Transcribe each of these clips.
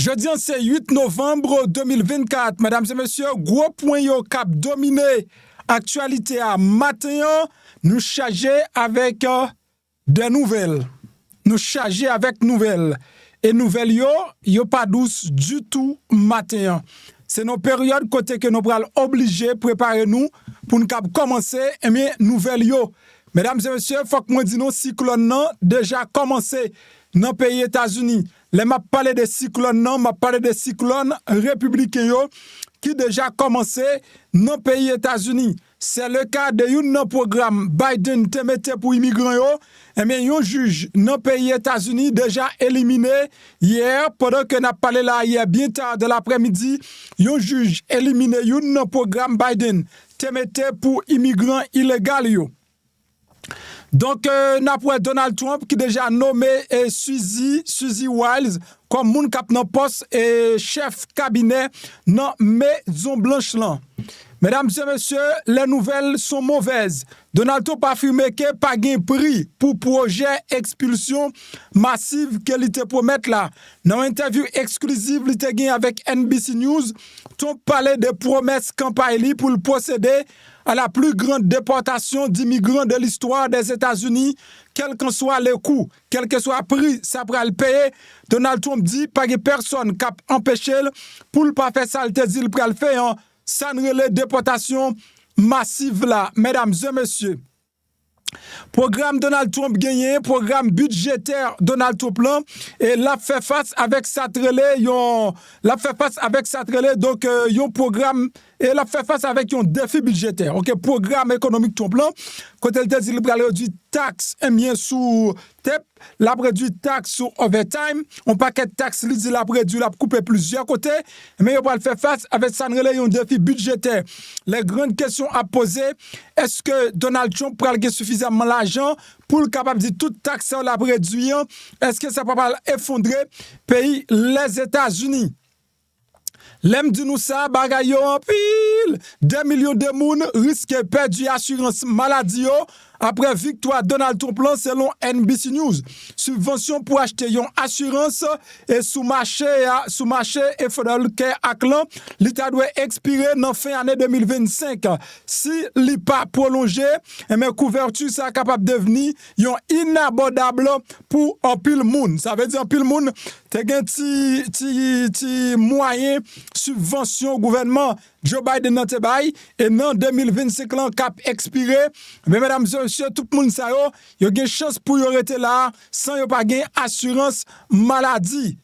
Jeudi, c'est 8 novembre 2024. Mesdames et messieurs, gros point yo cap dominé. Actualité à matin, nous charger avec des nouvelles. Nous charger avec nouvelles. Et nouvelles yo pas douce du tout matin. C'est nos périodes côté que nous pral obligé préparer nous pour nous commencer nouvelles yo. Mesdames et messieurs, faut que moi dis non cyclone non déjà commencé dans le pays États-Unis. Les m'a parlé de cyclone non, m'a parlé de cyclone républicain yo qui déjà commencé dans le pays États-Unis. C'est le cas de un programme Biden te mette pour immigrants yo. Eh bien, un juge dans le pays États-Unis déjà éliminé hier pendant que n'a parlé là hier bien tard de l'après-midi, un juge éliminé un programme Biden te mette pour immigrants illégaux yo. Donc, n'a Donald Trump qui déjà nommé SUIVES comme moun kap nan poste et chef cabinet dans Maison Blanche là. Mesdames et messieurs, les nouvelles sont mauvaises. Donald Trump a affirmé que pas gain prix pour projet expulsion massive qu'il te promet là. Dans une interview exclusive il te gain avec NBC News, Trump parlait de promesses campagne pour procéder à la plus grande déportation d'immigrants de l'histoire des États-Unis, quel que soit le coût, quel que soit le prix, ça pourra le payer. Donald Trump dit pas que personne qui a empêché pour ne pas faire ça, il te dit il pourra le faire. Ça ne relève déportation massive là, mesdames et messieurs. Programme Donald Trump gagné, programme budgétaire Donald Trump là, et l'a fait face avec sa donc yon programme et l'a fait face avec un défi budgétaire. OK, programme économique Trump là, quand elle dit il va réduire taxe bien sous TEP, la réduire taxe sur overtime, on paquet de taxes li dit la réduire la couper plusieurs côtés, mais il va le faire face avec ça un défi budgétaire. Les grandes questions à poser, est-ce que Donald Trump prend suffisamment l'argent pour le capable de dire toute taxe la réduire? Est-ce que ça peut pas effondrer pays les États-Unis? L'aime dit nous ça, bagay yo en pile. 2 millions de moun risquent perdre assurance maladie après victoire Donald Trump selon NBC News. Subvention pour acheter une assurance et sous marché et faudrait que aclan l'état doit expirer dans fin année 2025. Si li pas prolongé, mais couverture ça capable devenir inabordable pour un pile moun. Ça veut dire pile moun te gen ti moyen subvention gouvernement Joe Biden nan te bay et dans 2025 lan cap expiré. Mais mesdames et messieurs, tout le monde sa yo gen chance pour yo rete là sans yo pas gen assurance maladie.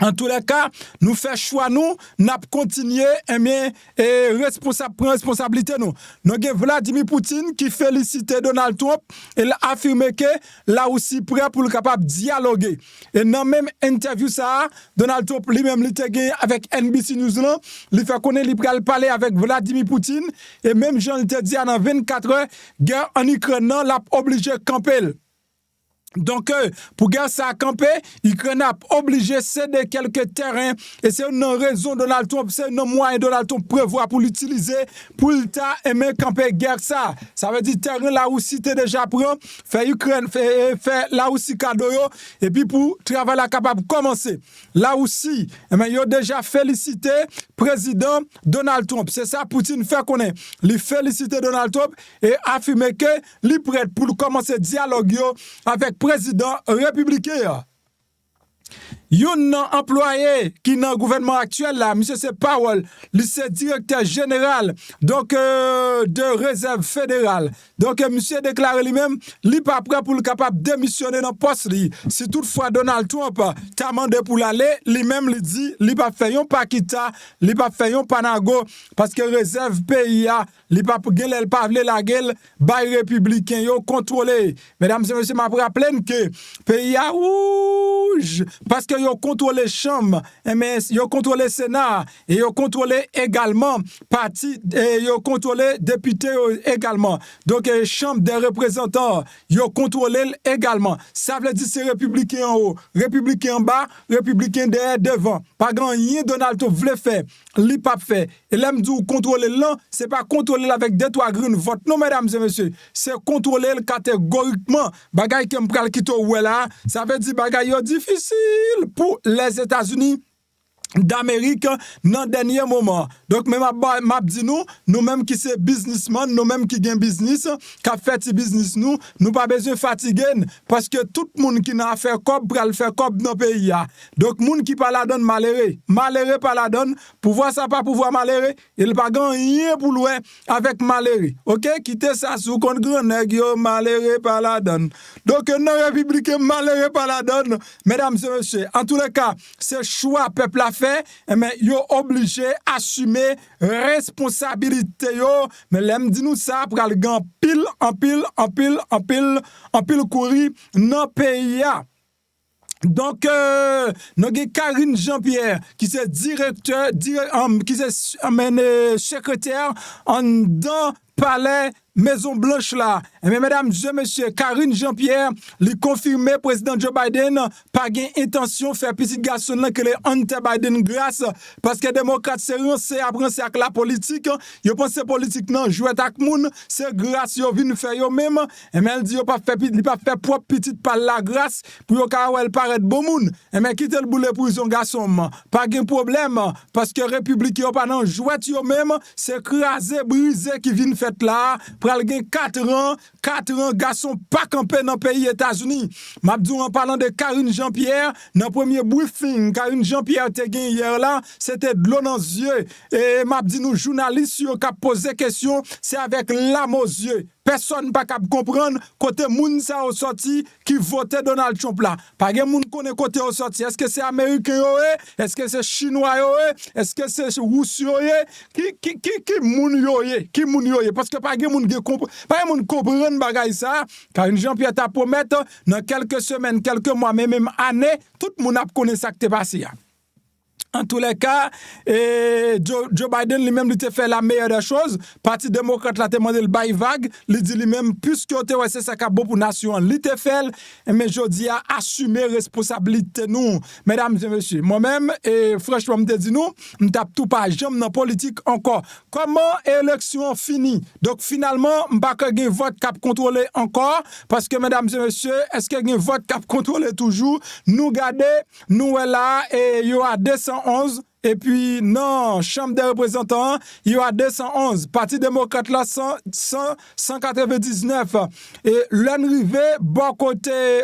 En tous les cas, nous faisons choix, nous continuer et responsabilité. Nous avons Vladimir Poutine qui félicite Donald Trump et a affirmé que là aussi prêt pour le capable de dialoguer. Et dans la même interview, ça, Donald Trump lui-même avec NBC News, il fait connaître, il peut parler avec Vladimir Poutine. Et même Jean te dit dans 24 heures, guerre en Ukraine, l'a obligé de camper. Donc, pour gagner ça à camper, Ukraine a obligé de céder quelques terrains et c'est une raison de Donald Trump, c'est un moyen de Donald Trump prévoit pour l'utiliser pour aimer camper guerre ça. Ça veut dire terrain là où si tu déjà prend, fait Ukraine, fait là aussi cadeau et puis pour travailler capable commencer. Là aussi, il a déjà félicité président Donald Trump. C'est ça Poutine fait connaître. Il félicite Donald Trump et affirme que il est prêt pour commencer dialogue avec président républicain. Yon employé qui dans le gouvernement actuel là, monsieur c'est Parol, lui c'est directeur général donc de réserve fédérale. Donc monsieur déclaré lui-même, lui pas prêt pour le capable démissionner dans poste li. Si toutefois Donald Trump t'a demandé pour l'aller, lui-même lui dit, lui pas fait yon pakita, lui pas fait yon panago parce que réserve pays a, lui pas gel pas vle la gueule bay républicain yo contrôler. Mesdames et messieurs, m'a rappelé que pays a rouge parce que yo contrôlé chambre, mais yo contrôlé Sénat et yo contrôlé également parti et yo contrôlé député également. Donc chambre des représentants, yo contrôlé également. Ça veut dire c'est républicain en haut, républicain en bas, républicain derrière devant. Pas grand rien Donald Trump voulait faire, li pas fait. Et l'aime dit contrôler là, c'est pas contrôler avec deux trois green vote. Non mesdames et messieurs, c'est contrôler catégoriquement. Bagay qui me pral kito ou là, ça veut dire bagay yo difficile. pour les États-Unis d'Amérique dans le dernier moment. Donc, même m'a dit nous mêmes qui c'est businessman, nous mêmes qui gagne business, qui fait business nous pas besoin de fatiguer parce que tout le monde qui n'a fait comme pour le faire comme dans le pays. Donc, monde qui pas la donne malheureux pas la donne, pouvoir ça pas pouvoir malheureux, il pas rien pour louer avec malheureux. OK, quittez ça sous contre grand nèg malheureux pas la donne. Donc, non républicain malheureux pas la donne, mesdames et messieurs. En tous les cas, c'est choix peuple a fait, mais yo obligé assumer responsabilité yo, mais l'aime dit nous ça pour aller gan pile en pile courir dans pays. Donc, nous avons Karine Jean-Pierre, qui est directeur, qui est secrétaire en dans palais Maison Blanche là. Mais mesdames et messieurs, Karine Jean-Pierre, lui confirmé président Joe Biden pas gain intention faire petit garçon là que les anti Biden grâce parce que démocrate c'est rancé après avec la politique, yo pense politique non jouer avec moun, c'est grâce yo vinn faire yo même et mais elle dit yo pas faire propre petite par la grâce pour yo ka elle paraître bon moun. Et mais quitter le boulet prison garçon, pas gain problème parce que république yo pas non jouer yo même, c'est craser briser qui vinn fait là. Pral gen 4 ans, garçon pas campé dans le pays États-Unis. M'abdou en parlant de Karine Jean-Pierre, dans premier briefing, Karine Jean-Pierre te gen hier là, c'était de l'eau dans les yeux. Et m'abdou nous journalistes qui posé question, c'est avec l'âme aux yeux. Personne pas capable comprendre côté moun ça au sorti qui votait Donald Trump là. Pas gen moun connaît côté au sorti. Est-ce que c'est américain yo? Est-ce que c'est chinois yo? Est-ce que c'est russe yo? Qui moun yo? Qui moun yo? Parce que pas gen moun comprendre bagay ça. Car une Jean-Pierre t'a promettre dans quelques semaines, quelques mois, même années, tout le monde a connaît ça qui t'est passé. En tous les cas, Joe Biden lui-même lui fait la meilleure des choses. Parti démocrate l'a demandé le bail vague, il dit lui-même puisque c'est ça qui est bon pour nation, il te fait mais je dis à assumer responsabilité nous, mesdames et messieurs. Moi-même et franchement me dit nous, me tape tout pas jamais dans politique encore. Comment élection fini? Donc finalement, m'pas que gain vote cap contrôler encore parce que mesdames et messieurs, est-ce que gain vote cap contrôler toujours? Nous garder nous là et il y a 211 et puis non, Chambre des représentants, il y a 211, Parti démocrate là 199 et l'arrivée bon côté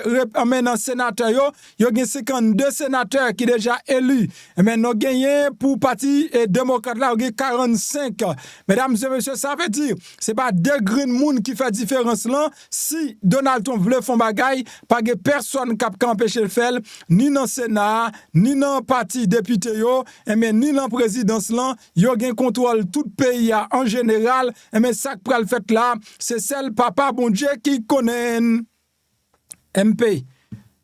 maintenant sénateur il y a 52 sénateurs qui déjà élus. Et maintenant gagné pour Parti démocrate là il y a 45. Mesdames et messieurs, ça veut dire c'est pas deux green moun qui fait différence là. Si Donald Trump veut faire bagaille, pas de personne qui peut empêcher le faire ni dans Sénat, ni dans parti député yo. Mais ni dans présidence là, yo gen contrôle tout pays en général, mais ça que pral fait là, c'est celle papa bon Dieu qui connaît MP.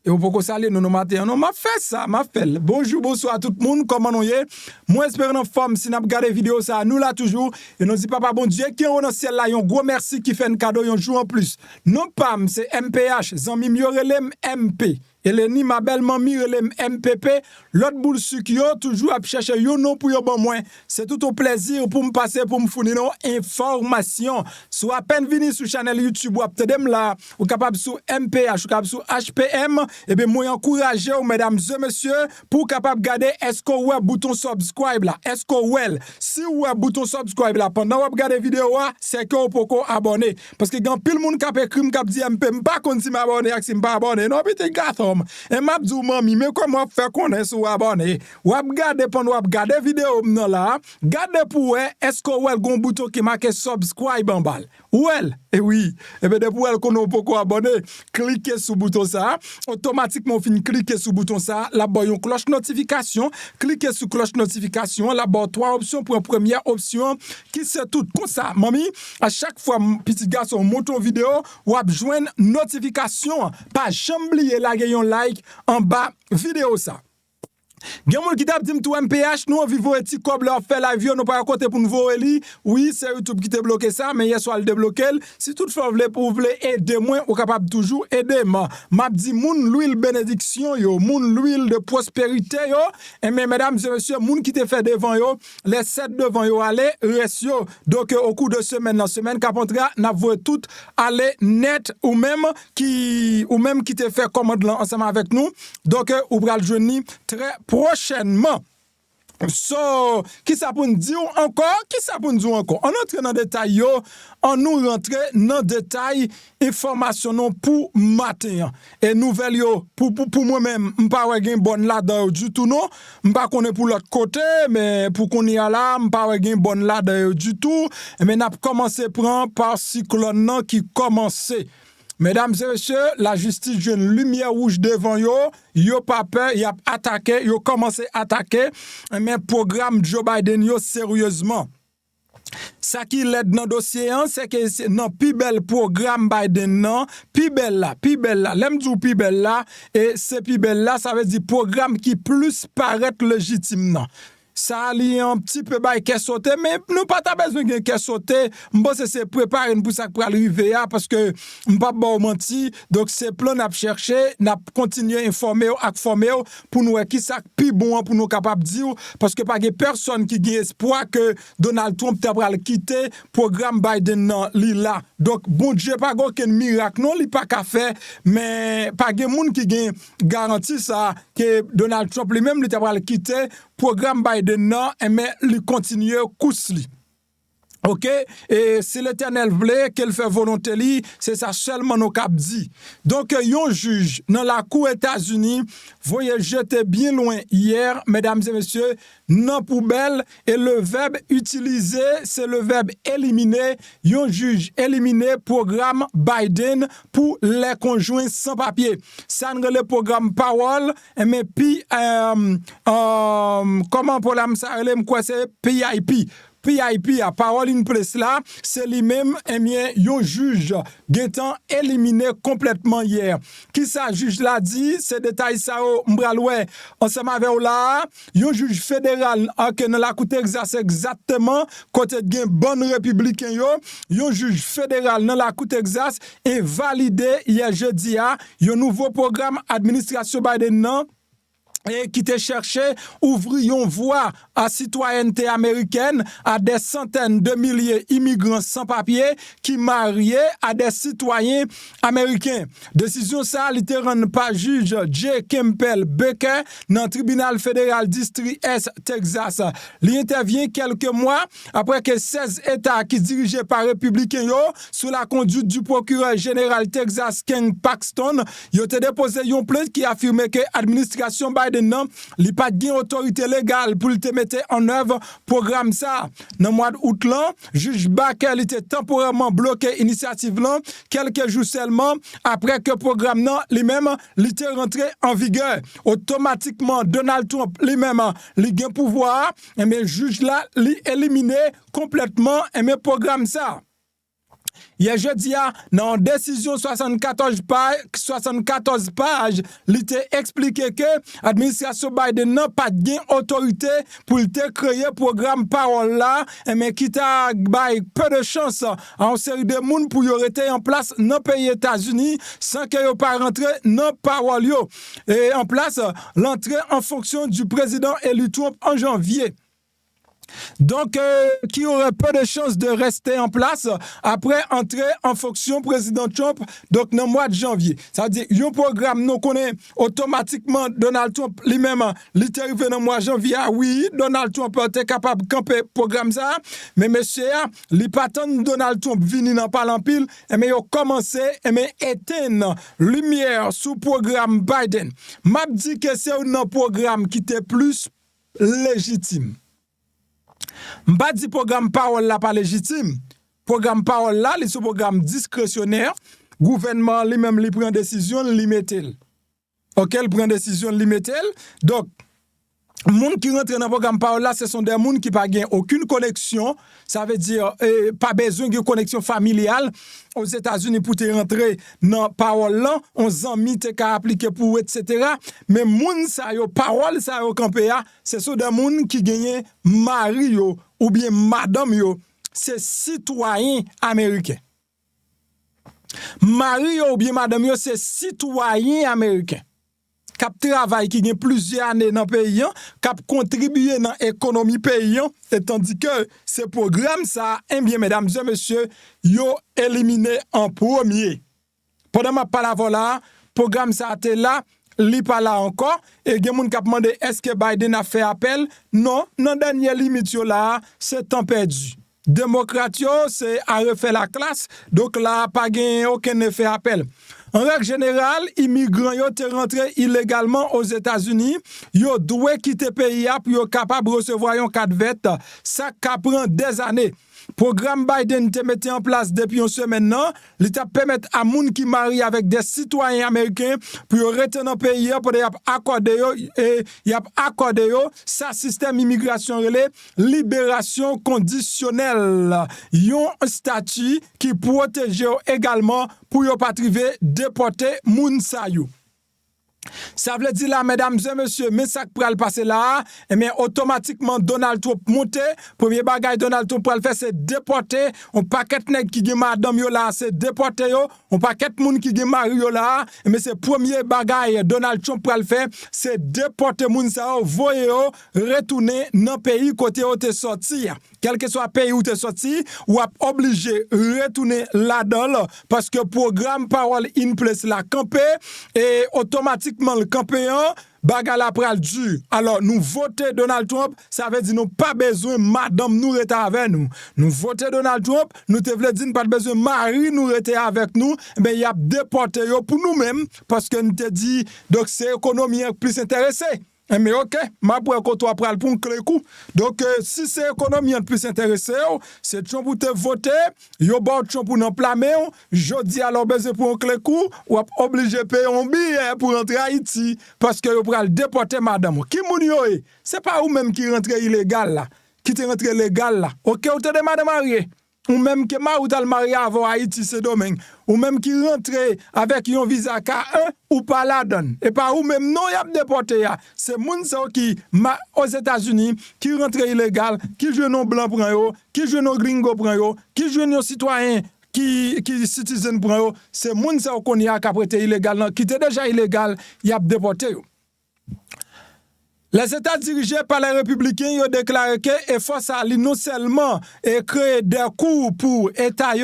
Et on peut saluer nous matin. Non, m'a fait ça, m'a fait. Bonjour, bonsoir à tout le monde. Comment nous y est? Moi, espérons en forme. Si nous regardons la vidéo, ça, nous là toujours. Et nous dit papa bon Dieu qui est dans le ciel là, un gros merci qui fait un cadeau, un jour en plus. Non, pam, c'est MPH, Zami Miorelem MP. Et les ni ma belle mamie relève MPP, l'autre boule sucre toujours à chercher yo non pour yo bon moins. C'est tout au plaisir pour me passer pour me fournir nos informations. Soit à peine venu sur channel YouTube ou peut-être là ou capable sur MPH ou capable sur HPM et bien moi encourager mesdames et messieurs pour capable garder est-ce que ouais bouton subscribe là. Est-ce que ouais si ouais bouton subscribe là pendant vous regarder vidéo c'est que vous pouvez abonner parce que quand pile monde cap écrit cap dit MP pas kon si m'abonner ak si m'pas abonner non petit gâteau. Et m'a dit mami mais comment faire connaître sur abonner ou regarder pendant ou regarder vidéo non là garder pour est-ce que ouais gon bouton qui marqué subscribe en bas ouais et oui et bien pour elle qu'on peut abonner cliquez sur bouton ça automatiquement fin cliquer sur bouton ça là bas une cloche notification cliquez sur cloche notification là bas 3 options pour une première option qui c'est tout comme ça mami à chaque fois petit garçon monte une vidéo ou joindre notification pas jamais oublier la un like en bas vidéo ça. Gen moun qui t'a dit tout MPH, nous vivons un petit cob là fait la vie, nous pas côté pour nous voir li. Oui, c'est YouTube qui t'a bloqué ça, mais hier soir le débloqué. Si toutefois vous voulez aider moi, ou capable toujours aider moi. M'a dit moun l'huile bénédiction yo, moun l'huile de prospérité yo. Et mais mesdames et messieurs, moun qui te fait devant yo, les 7 devant yo aller reste yo. Donc au cours de semaine qu'apontra, n'a voulu tout aller net ou même qui te fait commande là ensemble avec nous. Donc ou pral joindre très prochainement. So, qui ça pour nous dire encore? Qui ça pour nous dire encore? On entre dans le détail yo, on nous rentre dans le détail information pour matin. Et nouvelle yo, pour moi-même, m'pa gen bonne là-dedans du tout non. M'pa connaît pour l'autre côté, mais pour qu'on y a là, m'pa gen bonne là-dedans du tout. Mais n'a commencé prendre par cyclone nan qui commençait. Mesdames et messieurs, la justice jeune lumière rouge devant yo pas peur, y a attaqué, yo commencé à attaquer, mais programme Joe Biden yo sérieusement. Ça qui l'aide dans dossier c'est que c'est non plus bel programme Biden non, plus belle là, l'aime du plus belle là et c'est plus belle là, ça veut dire programme qui plus paraît légitime non. Ça li un petit peu bail qu'est sauté mais nous pas ta besoin de qu'est sauté m'pense c'est préparer pour ça pour arriver parce que m'pas bon menti donc c'est plan n'a chercher n'a continuer informer pour nous qui ça plus bon pour nous capable dire parce que pas personne qui gagne espoir que Donald Trump t'a pral quitter programme Biden non li là donc bon Dieu pas aucun miracle non li pas qu'à faire mais pas gen monde qui gagne garantie ça que Donald Trump lui-même li t'a pral quitter programme Biden non mais il continue course li. OK et si l'Éternel voulait qu'elle fait volonté li, c'est ça seulement nos cap dit. Donc yon juge dans la cour États-Unis, voyez jeter bien loin hier mesdames et messieurs, non poubelle et le verbe utilisé c'est le verbe éliminer. Yon juge éliminé programme Biden pour les conjoints sans papier. Ça ne le programme Parol mais puis comment pour la ça quoi c'est PIP à Parol in place là, c'est lui-même yon juge getan éliminé complètement hier. Qui ça juge l'a dit, c'est détail ça m'braloué ensemble avec là, yon juge fédéral que dans la Cour Texas exactement côté gen bon républicain yon juge fédéral dans la Cour Texas et validé hier jeudi yon nouveau programme administration Biden nan et qui te cherché ouvrir une voie à citoyenneté américaine à des centaines de milliers d'immigrants sans papier qui mariés à des citoyens américains. Décision ça, littéralement par juge J. Campbell Baker dans le tribunal fédéral district Est Texas. Il intervient quelques mois après que 16 États qui dirigés par républicains sous la conduite du procureur général Texas Ken Paxton, ont déposé une plainte qui affirmait que l'administration Biden non, li pas de autorité légale pour te mettre en œuvre programme ça. Dans le mois d'août là, juge Baker était temporairement bloqué initiative là quelques jours seulement après que programme non lui-même était rentré en vigueur. Automatiquement Donald Trump lui-même li gen pouvoir mais juge là li éliminé complètement mais programme ça. Hier jeudi dans décision 74 pages, il était expliqué que l'administration Biden n'a pas de autorité pour te créer programme Parol là mais qui t'a peu de chance à une série de monde pour y rester en place dans le pays États-Unis sans que yo pas rentrer dans Parol yo et en place l'entrée en fonction du président élu Trump en janvier. Donc, qui aurait peu de chances de rester en place après entrer en fonction président Trump, donc dans le mois de janvier. Ça veut dire, un programme, nous connaissons automatiquement Donald Trump lui-même, il est arrivé dans le mois de janvier. Oui, Donald Trump était capable de camper le programme ça, mais monsieur, il pas tant Donald Trump venu dans le pile, mais il a commencé à éteindre lumière sous programme Biden. M'a dit que c'est un programme qui était plus légitime. M'pas dit programme Parol là pas légitime. Programme Parol là, c'est un programme discrétionnaire. Gouvernement lui-même lui prend décision, lui mettel. OK, il prend décision, lui mettel. Donc Moun qui rentre dans le programme Parol là, ce sont des moun qui pas gain aucune connexion, ça veut dire pas besoin de connexion familiale aux États-Unis pour te rentrer dans Parol là, on zami te ka appliquer pour etc. Mais moun ça yo Parol ça yo campé a, ce sont des moun qui gagne mari yo ou bien madame yo, c'est citoyen américain. Mari yo ou bien madame yo, c'est citoyen américain. Cap travail qui gagne plusieurs années dans le pays, cap contribuer dans l'économie pays, et tandis que ce programme, ça, bien, mesdames et messieurs, yo éliminé en premier. Pendant ma parole là, programme ça était là, li pas là encore, et il y a des gens qui ont demandé est-ce que Biden a fait appel? Non, dans dernière limite là, c'est temps perdu. Démocrate, c'est à refaire la classe, donc là, pas gagné aucun effet appel. En règle générale, immigrants yo te rentré illégalement aux États-Unis, yo doit quitter pays pour yo capable recevoir un cadre vet, ça prend des années. Programme Biden te mette en place depuis une semaine non, l'État permet à moun qui marie avec des citoyens américains pour rester dans le pays pour accorder ça système immigration relais libération conditionnelle. Yon statut qui protège également pour yo pas triver déporter moun sa yo. Ça veut dire là, mesdames et messieurs, mais ça qui le passer là, et bien automatiquement Donald Trump monte. Premier bagage Donald Trump pour le faire, c'est déporter. On paquet nèg qui gen madame yo là, c'est déporter yo. On paquet moun qui gen mari yo là, mais c'est premier bagage Donald Trump pour le faire, c'est déporter moun sa yo, voye yo retourner dans pays côté où t'es sorti. Quel que soit pays où t'es sorti, ou obligé retourner là-dedans parce que programme Parol in place la campé et automatiquement le campéen bagala pral du. Alors nous voter Donald Trump, ça veut dire nous pas besoin madame nous rester avec nous. Nous voter Donald Trump, nous te veut dire pas besoin mari nous rester avec nous, mais il y a déporté yo pour nous-mêmes parce que nous te dit donc c'est économie plus intéressée. Mais ok, ma pour qu'on toi pral pour un clé coup. Donc si c'est économie plus intéressé, c'est Trump pour te voter, yo bon Trump pour non plamer, jodi alors besoin pour un clé coup ou obligé payer un billet pour rentrer à Haïti parce que yo pral déporter madame. Qui moun yo est? C'est pas ou même qui rentre illégal là, qui te rentre légal là. OK, ou te de madame mariée. Ou même que ma ou tal marié avant Haïti ce domaine ou même qui rentre avec un visa K1 ou pas la donne et pas ou même non y a déporté c'est moun ça qui aux États-Unis qui rentre illégal qui joue non blanc prend yo qui joue non gringo prend yo qui joue non citoyen qui citizen prend yo c'est moun ça qu'on y a qui prêté illégal qui était déjà illégal y a déporté yo. Les États dirigés par les républicains ont déclaré que l'effort ça non seulement créer des coûts pour l'État,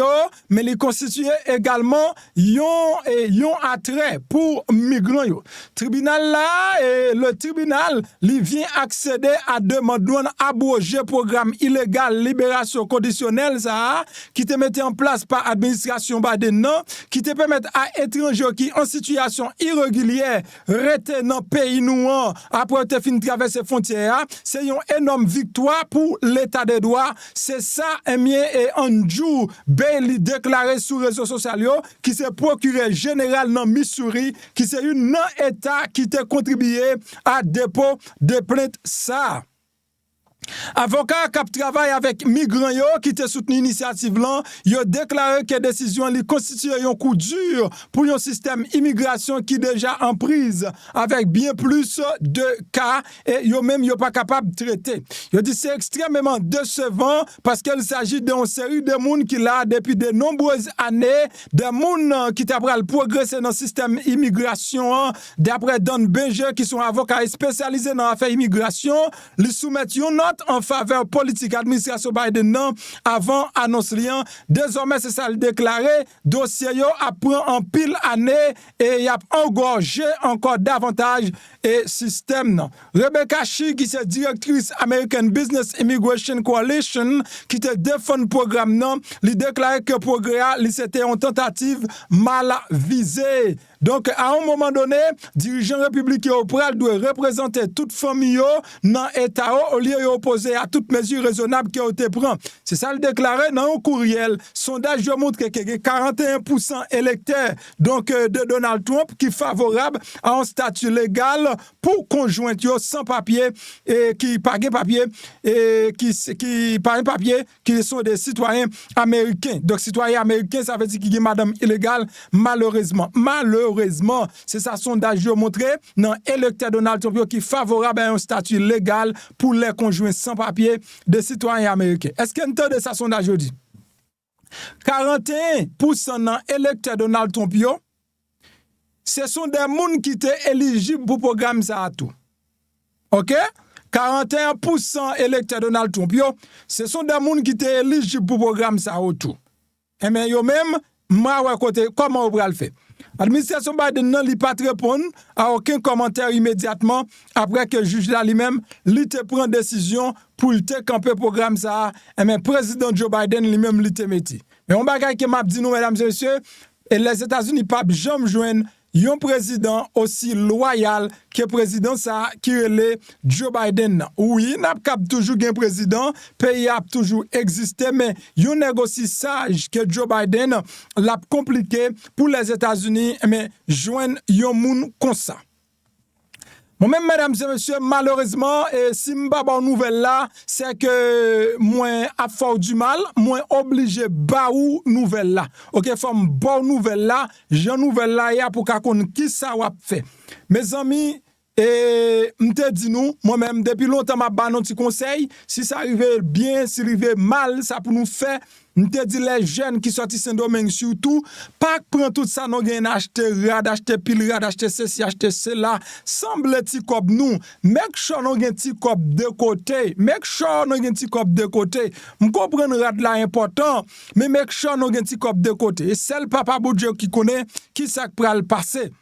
mais il constitue également un attrait pour migrants. Le tribunal vient accéder à demander abroger programme illégal libération conditionnelle ça qui te mettait en place par administration Biden qui te permet à étrangers qui en situation irrégulière rester dans pays noir après te fin traverser frontières, c'est une énorme victoire pour l'état des droits. C'est ça, et Andrew Bailey déclaré sur les réseaux sociaux qui s'est procuré général dans Missouri, qui c'est une non-état qui t'a contribué à dépôt de plainte ça. Avocat qui travaille avec migrants qui te soutenu l'initiative là, yo déclaré que décision li constitue un coup dur pour un système immigration qui déjà en prise avec bien plus de cas et yo même yo pas capable de traiter. Yo dit c'est extrêmement décevant parce qu'il s'agit d'une série de monde qui là depuis de nombreuses années, des monde qui t'a pral progresser dans le système immigration d'après Don Benger qui sont avocats spécialisés dans l'affaire immigration, li soumettent une note en faveur politique administration Biden avant annonce lien. Désormais c'est ça le déclaré, dossier yo apprend en pile année et y a engorgé encore davantage et système non. Rebecca Shi qui est directrice American Business Immigration Coalition qui te défend programme non, lui déclaré que progrès li c'était une tentative mal visée. Donc, à un moment donné, dirigeant républicain doit représenter toute famille dans l'État au lieu d'opposer à toute mesure raisonnable qui a été prise. C'est ça le déclaré dans un courriel. Sondage montre que 41% électeurs donc, de Donald Trump qui est favorable à un statut légal pour conjoint sans papier et qui pas papier et qui pas papier qui sont des citoyens américains. Donc, citoyens américains, ça veut dire qu'il y a madame illégale, malheureusement. Malheureusement, c'est ça sondage montré dans l'électeur Donald Trump qui est favorable à un statut légal pour les conjoints sans papier de citoyens américains. Est-ce qu'on entend de ça sondage dit? 41% dans l'électeur Donald Trump, ce sont des gens qui étaient éligibles pour le programme ça à tout. OK? 41% électeurs Donald Trump, ce sont des gens qui étaient éligibles pour le programme ça à tout. Et bien, yo même, comment on va le faire? L'administration Biden n'a pas répondu à aucun commentaire immédiatement après que le juge là lui-même te prend décision pour te camper programme ça. Et bien, président Joe Biden lui-même te metti. Mais on bagaille que m'a dit nous, mesdames et messieurs, et les États-Unis pas jamais joindre un président aussi loyal que président ça qui est Joe Biden. Oui, n'a pas toujours un président, pays a toujours existé, mais un négocie sage que Joe Biden l'a compliqué pour les États-Unis, mais joindre un monde comme ça. Moi-même, mesdames et messieurs, malheureusement, si je pas bonne nouvelle là, c'est que moi, à fort du mal, moi obligé baou nouvelle là. OK, forme bonne nouvelle là, j'ai nouvelle là ya pour qu'on connaisse qui ça va faire. Mes amis, m'te dit nous, moi-même depuis longtemps m'a ba un petit conseil, si ça arrive bien, si arrive mal, ça pour nous faire. M'te dit les jeunes qui sortent de domaine surtout, pas prendre tout ça non gain acheter rad, acheter pile rad, acheter ceci, acheter cela, semble petit cop nous, make sure non gain petit cop de côté, make sure non gain petit cop de côté. M comprendre rad là important, mais make sure non gain petit cop de côté. Et seul papa Boudjou qui connaît qui ça pral passer.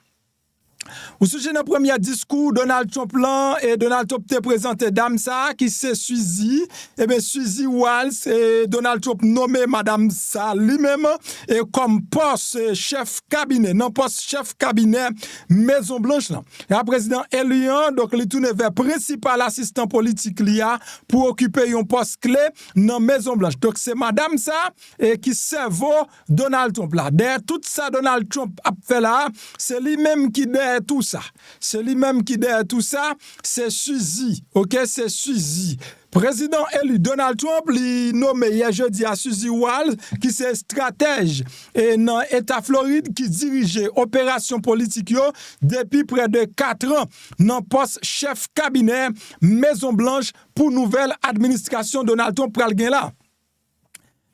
Au sujet de premier discours, Donald Trump là, et Donald Trump te présenté dame ça qui c'est Suzy, et bien Suzy Walls et Donald Trump nommé madame ça lui-même et comme poste chef cabinet, non poste chef cabinet Maison Blanche là. Et le président Elimine donc il tourne vers principal assistant politique là pour occuper un poste clé dans Maison Blanche. Donc c'est madame ça et qui serve Donald Trump là. Derrière tout ça Donald Trump a fait là, c'est lui-même qui tout ça. C'est lui-même qui derrière tout ça, c'est Suzy. OK, c'est Suzy. Président élu Donald Trump, lui nommé hier jeudi à Suzy Walls, qui c'est stratège et dans l'État Floride qui dirigeait opération politique depuis près de 4 ans dans poste chef cabinet Maison Blanche pour nouvelle administration Donald Trump pral gen là.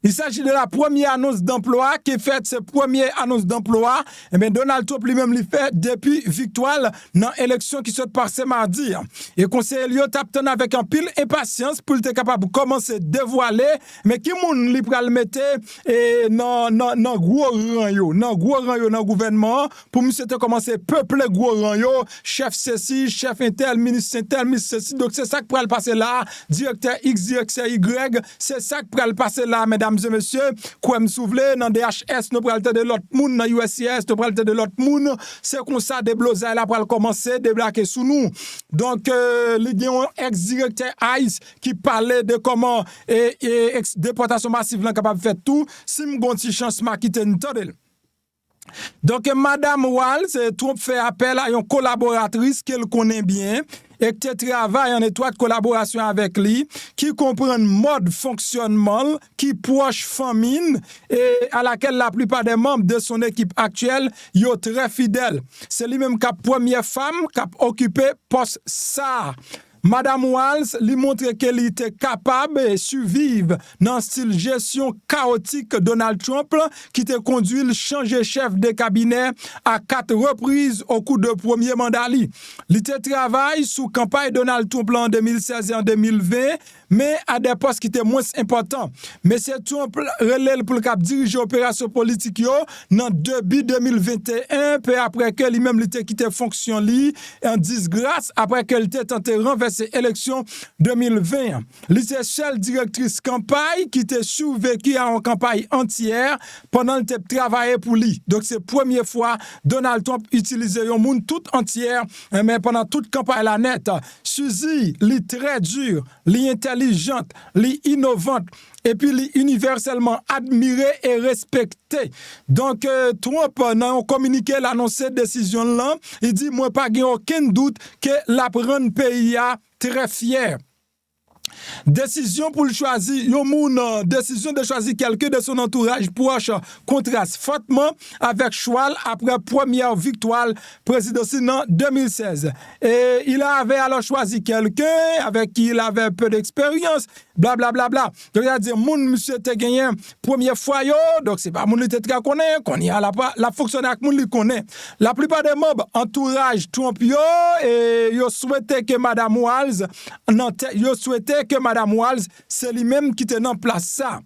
Il s'agit de la première annonce d'emploi qui est faite, cette première annonce d'emploi. Et bien, Donald Trump lui-même l'a fait depuis victoire dans l'élection qui se passe mardi. Et conseiller Lio tapton avec un pile impatience pour être capable de commencer à dévoiler, mais qui moun li pral mette dans gros rang yo, dans le gouvernement pour monsieur te commencer peupler gros rang yo, chef ceci, chef intel, ministre ceci. Donc c'est ça qui pral passer là, directeur X, directeur Y, c'est ça qui pral passer là, mesdames et messieurs, quoi me souvenez dans DHS, nous pral de l'autre monde, dans USCS, nous pral de l'autre monde, c'est comme ça des blozay là pral commencer débraquer sous nous. Donc les ex-directeur ICE qui parlait de comment déportation massive là capable faire tout, si m'gon ti chance ma quitter n'tendel. Donc madame Walls, Trump fait appel à une collaboratrice qu'elle connaît bien et qui travaille en étroite collaboration avec lui, qui comprend le mode fonctionnement, qui proche famine et à laquelle la plupart des membres de son équipe actuelle sont très fidèles. C'est lui-même qui a première femme qui a occupé poste ça. Madame Walls lui montre qu'elle était capable de survivre dans le style gestion chaotique Donald Trump qui te conduit le changer chef de cabinet à 4 reprises au cours de premier mandat. Il travaille sous campagne Donald Trump en 2016 et en 2020, mais à des postes qui étaient moins importants. Mais c'est Trump relève pour le cap diriger opération politique dans début 2021, puis après que lui-même était quitté fonction en disgrâce, après qu'elle était tenté renverser c'est élection 2020. Lycée seule directrice campagne qui était survécu à une campagne entière pendant le travail pour lui. Donc c'est la première fois Donald Trump utilisait un monde tout entière mais pendant toute campagne la net. Suzy, li très dur, li intelligente, li innovante et puis li universellement admiré et respecté. Donc Trump dans un communiqué l'annoncer décision là, il dit moi pas aucun doute que la prendre pays a très fier. Décision pour le choisir, décision de choisir quelqu'un de son entourage proche contraste fortement avec Schwal après première victoire présidentielle en 2016. Et il avait alors choisi quelqu'un avec qui il avait peu d'expérience, blablabla. Bla, bla, bla. Donc il a dit, mon monsieur te gagné première fois, donc c'est pas mon qui te connaît, qu'on y a la fonctionnaire que mon li connaît. La plupart des membres entourage Trump et yo souhaitait que Madame Walz que Madame Walz, c'est lui-même qui était en place ça.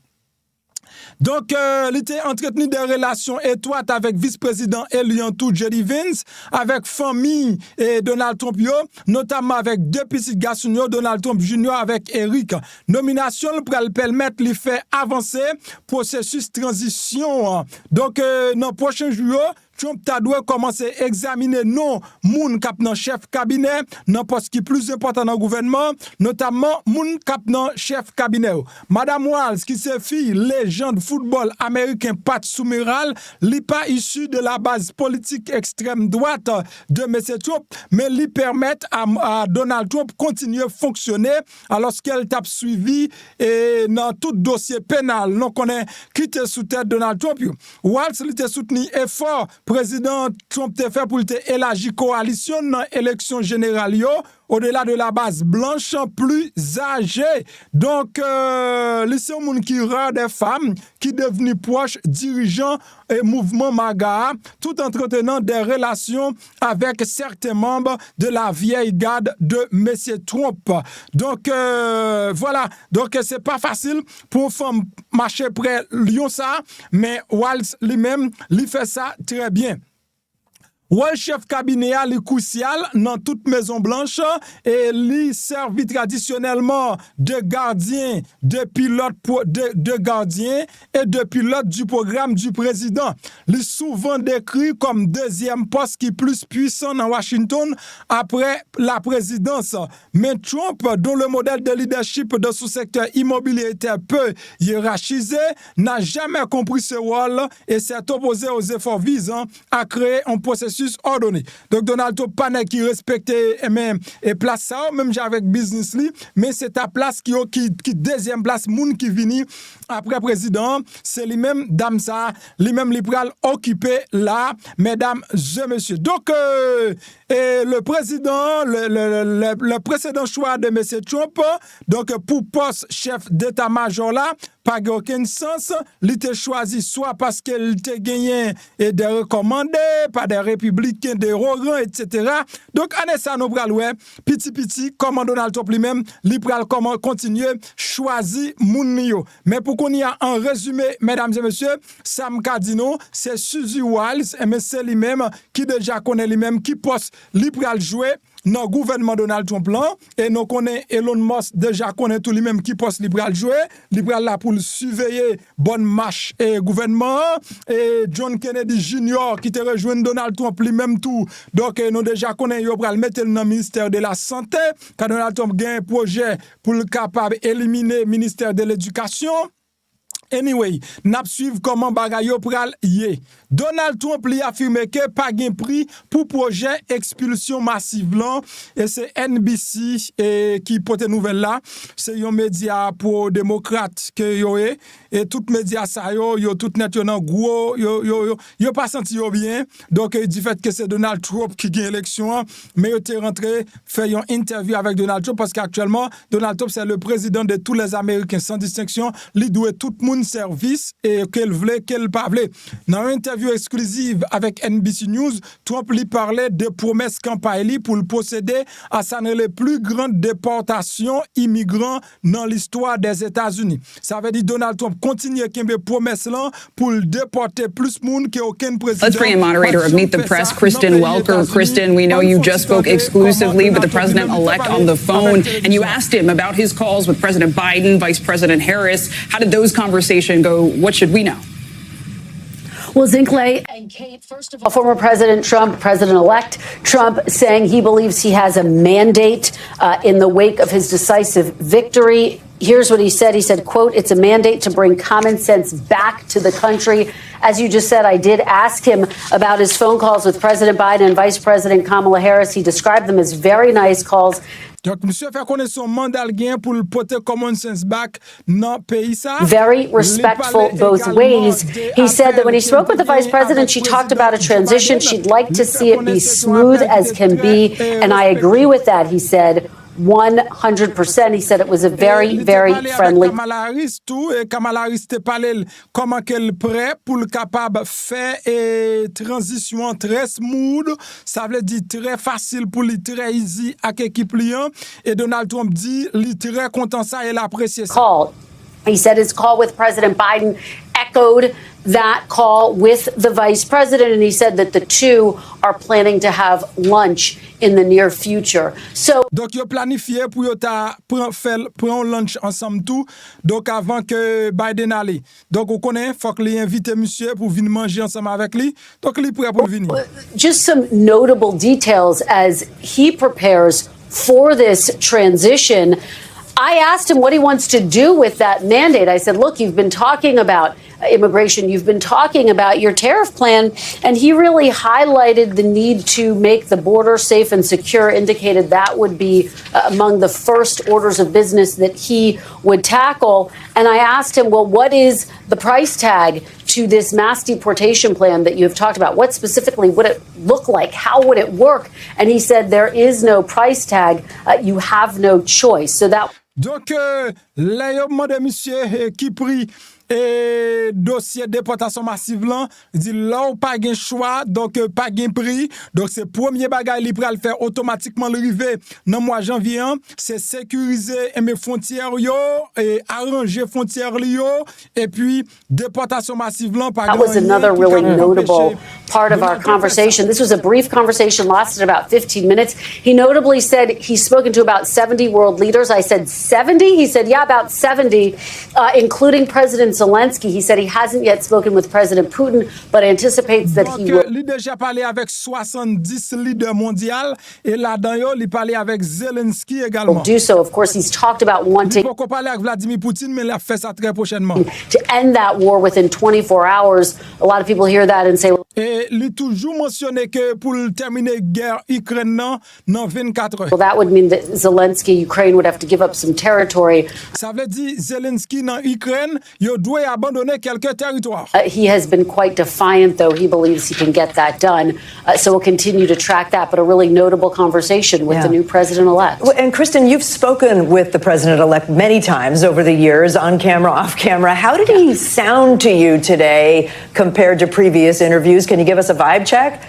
Donc, il était entretenu des relations étroites avec vice-président Elian Tout, J.D. Vance, avec famille et Donald Trump, notamment avec deux petits garçons, Donald Trump Jr. avec Eric. Nomination pour le permettre de faire avancer processus transition. Donc, dans le prochain jour, Trump ta doit commencer à examiner non moun kap nan chef cabinet nan poste qui plus important dans le gouvernement, notamment moun kap nan chef cabinet. Madame Walz qui se fille légende football américain Pat Summerall, li pas issu de la base politique extrême droite de M. Trump, mais lui permet à Donald Trump continuer à fonctionner alors qu'elle t'a suivi et dans tout dossier pénal non connaît qui était sous tête Donald Trump. Walz li te soutenu effort président Trump te fait pour élargir coalition dans l'élection générale au-delà de la base blanche plus âgée. Donc, c'est un monde qui rare des femmes qui devenus proches dirigeants et mouvement MAGA, tout entretenant des relations avec certains membres de la vieille garde de M. Trump. Donc, voilà. Donc, c'est pas facile pour une femme marcher près Lyon ça, mais Walz lui-même, lui fait ça très bien. Le chef cabinet est crucial dans toute Maison Blanche et lui servi traditionnellement de gardien, de pilote de gardien et de pilote du programme du président. Il est souvent décrit comme deuxième poste qui est plus puissant dans Washington après la présidence. Mais Trump, dont le modèle de leadership de son secteur immobilier était peu hiérarchisé, n'a jamais compris ce rôle et s'est opposé aux efforts visant à créer un processus ordonné. Donc Donald Trump pas qui respectait et place ça même avec business li, mais c'est ta place qui deuxième place moun qui vini après président, c'est lui-même dame ça, lui-même li pral occuper là mesdames et messieurs. Donc et le président le précédent choix de M. Trump donc pour poste chef d'état-major là pas aucun sens, il était choisi soit parce qu'il était gagné et des recommandés par des républicains, des Rorans, etc. Donc, année ça, nous pral petit, comment Donald Trump lui-même, il pral comment continuer choisir moun yo. Mais pour qu'on y a un résumé, mesdames et messieurs, Sam Cardino, c'est Suzy Walz, mais c'est lui-même qui déjà connaît lui-même, qui poste, il pral jouer dans le gouvernement Donald Trump là, et nous connaissons Elon Musk déjà connaît tout lui-même qui poste libéral jouer, libéral là pour surveiller bonne marche et gouvernement, et John Kennedy Jr. qui te rejoint Donald Trump lui-même tout. Donc nous déjà connaissons yo pral mettre dans le ministère de la santé, quand Donald Trump gagne un projet pour le capable éliminer le ministère de l'éducation. Anyway, n'a suivre comment bagay yo pral yé. Donald Trump li affirmé que pas gain prix pour projet expulsion massive là et c'est NBC qui porte nouvelle là, c'est un média pour démocrate que yo et tout média ça yo tout net yo nan gros yo pas senti yo bien. Donc il dit fait que c'est Donald Trump qui gagne élection mais yo t'es rentré fait une interview avec Donald Trump parce qu'actuellement Donald Trump c'est le président de tous les Américains sans distinction, il doit tout le monde moun service et qu'elle voulait, qu'elle pas voulait. Dans une interview exclusive avec NBC News, Trump lui parlait de promesses campagne pour le posséder à ça les plus grandes déportations immigrants dans l'histoire des États-Unis. Ça veut dire Donald Trump continue à faire promesses là pour déporter plus de monde qu'aucun président. Let's bring in moderator of Meet the Press, Kristen Welker. Kristen, we know you just spoke exclusively with the president-elect on the phone, and you asked him about his calls with President Biden, Vice President Harris. How did those conversations go? What should we know? Well, Zinkley and Kate, first of all, former President Trump, President-elect Trump, saying he believes he has a mandate in the wake of his decisive victory. Here's what he said. He said, quote, "It's a mandate to bring common sense back to the country." As you just said, I did ask him about his phone calls with President Biden and Vice President Kamala Harris. He described them as very nice calls. Donc, monsieur fait connaître son mandat pour le porter common sense back dans pays ça. Very respectful both ways. He said that when he spoke with the vice president, she talked about a transition. She'd like to see it be smooth as can be. And I agree with that, he said. 100%. He said it was a very, very friendly. Kamala Harris te parle comment qu'elle prêt pour le capable faire et transition très smooth. Ça veut dire très facile pour lui, très easy avec équipe client. Et Donald Trump dit, lui très content ça et l'apprécie ça. Call. He said his call with President Biden echoed that call with the vice president, and he said that the two are planning to have lunch in the near future. So, donc yo planifié pour yo ta prend lunch ensemble tout. Donc avant que Biden allait. Donc on connaît faut que lui invite monsieur pour venir manger ensemble avec lui. Donc il est prêt pour venir. Just some notable details as he prepares for this transition. I asked him what he wants to do with that mandate. I said, look, you've been talking about immigration. You've been talking about your tariff plan. And he really highlighted the need to make the border safe and secure, indicated that would be among the first orders of business that he would tackle. And I asked him, well, what is the price tag to this mass deportation plan that you have talked about? What specifically would it look like? How would it work? And he said, there is no price tag. You have no choice. So that. Donc, là, yo demandé monsieur qui pris et dossier déportation massive là, dit là ou pas gain choix, donc pas gain prix. Donc c'est premier bagage li pral faire automatiquement l'arrivée dans mois janvier, c'est sécuriser mes frontières yo et arranger frontières yo et puis déportation massive là par. That was another really notable part of our conversation. This was a brief conversation, lasted about 15 minutes. He notably said he's spoken to about 70 world leaders. I said 70? He said, yeah, about 70, including President Zelensky. He said he hasn't yet spoken with President Putin, but anticipates that he will. Il déjà parlé avec 70 leaders mondiaux et là-dedans, il parlé avec Zelensky également. Do so. Of course, he's talked about wanting il peut parler avec Vladimir Poutine, mais il a fait ça très prochainement. To end that war within 24 hours. A lot of people hear that and say, et il toujours mentionné que pour terminer guerre Ukraine dans 24 heures. well, that would mean that Zelensky, Ukraine would have to give up some territory. Ça veut dire Zelensky dans Ukraine, il doit abandonner quelques territoires. He has been quite defiant, though. He believes he can get that done. So we'll continue to track that, but a really notable conversation with the new president-elect. Well, and Kristen, you've spoken with the president-elect many times over the years, on camera, off camera. How did he sound to you today compared to previous interviews? Can you give us a vibe check?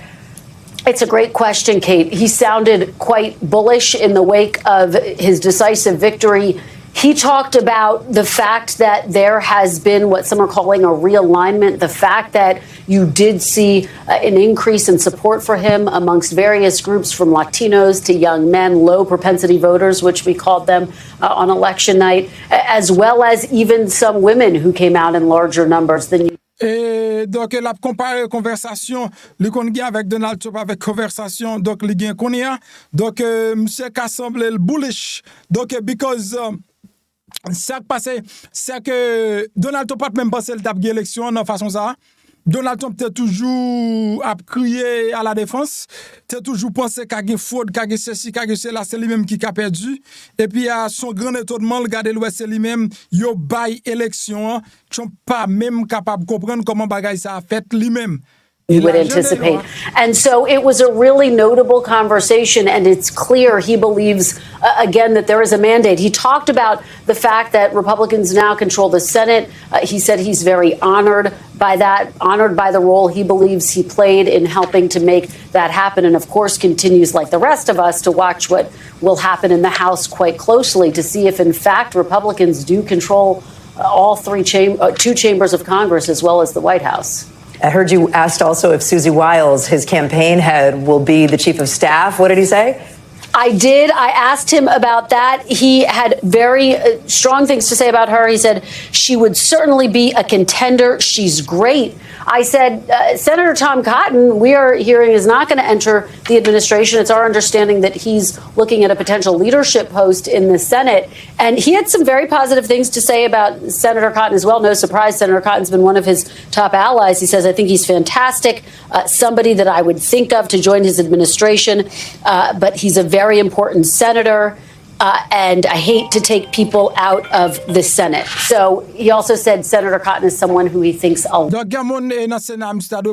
It's a great question, Kate. He sounded quite bullish in the wake of his decisive victory. He talked about the fact that there has been what some are calling a realignment, the fact that you did see an increase in support for him amongst various groups, from Latinos to young men, low propensity voters, which we called them on election night, as well as even some women who came out in larger numbers than you. Et donc, la comparé conversation, le qu'on gagne avec Donald Trump avec conversation, donc, le gagne qu'on y a. Donc, monsieur qui a semblé le bullish. Donc, because, ça qui passe, c'est que Donald Trump n'a même pas celle d'avoir l'élection de façon ça. Donald Trump t'es toujours à crier à la défense, t'es toujours pensé qu'il y a fraude, qu'il y a ceci, qu'il y a cela, c'est lui-même qui a perdu. Et puis à son grand étonnement, regardez l'Ouest, c'est lui-même, yo bail élection, qui sont pas même capable de comprendre comment bagay ça a fait lui-même. you would anticipate. And so it was a really notable conversation, and it's clear he believes, again, that there is a mandate. He talked about the fact that Republicans now control the Senate. He said he's very honored by that, honored by the role he believes he played in helping to make that happen, and of course continues, like the rest of us, to watch what will happen in the House quite closely to see if, in fact, Republicans do control all two chambers of Congress as well as the White House. I heard you asked also if Susie Wiles, his campaign head, will be the chief of staff. What did he say? I did. I asked him about that. He had very strong things to say about her. He said she would certainly be a contender. She's great. I said, Senator Tom Cotton, we are hearing, is not going to enter the administration. It's our understanding that he's looking at a potential leadership post in the Senate. And he had some very positive things to say about Senator Cotton as well. No surprise, Senator Cotton's been one of his top allies. He says, I think he's fantastic, somebody that I would think of to join his administration. But he's a very important senator. And I hate to take people out of the Senate. So he also said Senator Cotton is someone who he thinks a lot. Donc, gamon dans Sénat, m'stade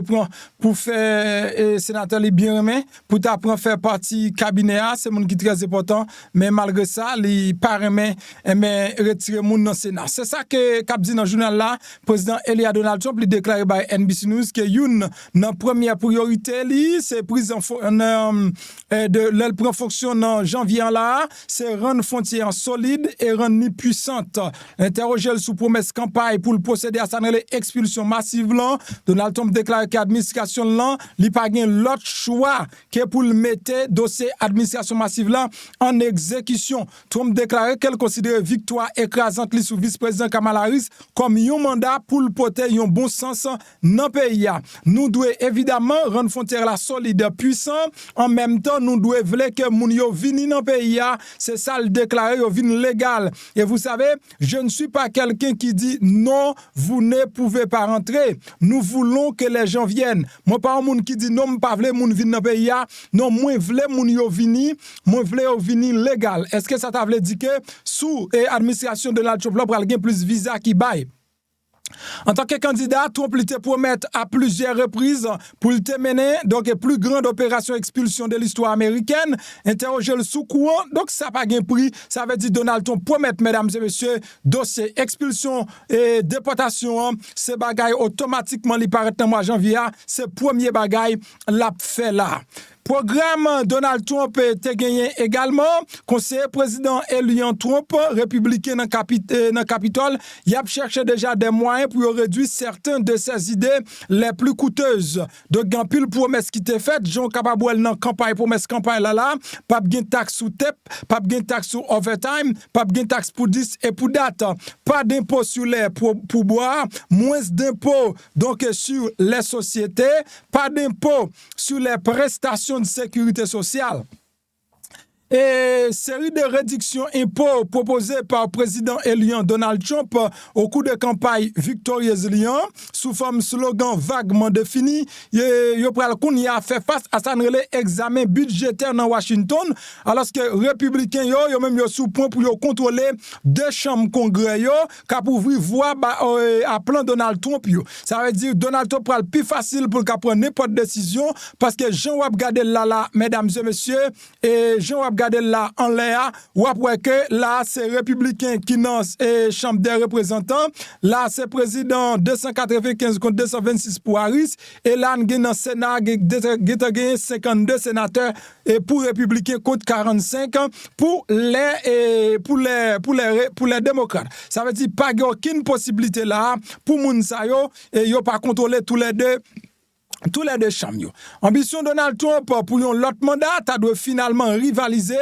pour faire sénateur li bien remen, pour ta prendre faire partie cabinet a, c'est moun qui très important, mais malgré ça, li pas remen, mais retirer moun dans Sénat. C'est ça que k'ap dit dans journal là, président Elia Donald Trump li déclaré by NBC News que youn nan première priorité li, c'est prise en de l'elle prend fonction dans janvier là, c'est rendre frontières solides et rendre puissantes. Interroger sous promesse campagne pour procéder à sa expulsion massive là. Donald Trump déclare que l'administration là, li pas gen l'autre choix que pour le mettre dossier administration massive là en exécution. Trump déclare qu'elle considère victoire écrasante li sous vice-président Kamala Harris comme un mandat pour le porter un bon sens dans pays. Nous devons évidemment rendre frontières la solide puissant, en même temps nous devons vouloir que moun yo vini dans pays. C'est ça le déclarer au vin légal. Et vous savez, je ne suis pas quelqu'un qui dit non, vous ne pouvez pas rentrer. Nous voulons que les gens viennent. Moi, pas un monde qui dit non, pas vle moun vin dans pays. Non, moi vle moun yo vini, moi vle yo vini légal. Est-ce que ça t'a vle dit que sous administration de Donald Trump, pral gen plus visa qui bail? En tant que candidat, Trump te promet à plusieurs reprises pour te mener donc plus grande opération expulsion de l'histoire américaine, interroger le sous-courant. Donc ça pas gain prix, ça veut dire Donald Trump promet, mesdames et messieurs, dossier expulsion et déportation, ces bagailles automatiquement li paraît dans mois janvier, c'est premier bagaille l'a fait là. Programme Donald Trump te gagné également. Conseiller président Elian Trump, républicain dans Capitole, il a cherché déjà des moyens pour réduire certaines de ses idées les plus coûteuses. Donc, il y a pile promesse qui t'est faite. Jean Capabouel dans campagne, promesse campagne là, pas de taxe sous TEP, pas de taxe sous overtime, pas de taxe pour 10 et pour date, pas d'impôt sur les pour boire, moins d'impôt donc sur les sociétés, pas d'impôt sur les prestations de sécurité sociale. Et série de réductions impôts proposées par le président Elian Donald Trump au cours de campagne victorieuse Lian, sous forme slogan vaguement défini, yo pral koun y a fait face à sa examen budgétaire dans Washington, alors que républicains yo même yo sous point pour yo contrôler deux chambres congrès yo, ka pour ouvrir voie à plan Donald Trump yo. Ça veut dire Donald Trump pral plus facile pour ka prendre n'importe décision parce que Jean wap gade là mesdames et messieurs, et Jean wap gade là en l'air, ou après que là c'est républicain qui dans chambre des représentants, là c'est président 295 contre 226 pour Harris, et là nous dans Sénat 52 sénateurs et pour républicains contre 45 pour les démocrates. Ça veut dire pas aucune possibilité là pour moun sa yo et yo pas contrôler tous les deux chambres. Ambition Donald Trump pour un autre mandat, ça doit finalement rivaliser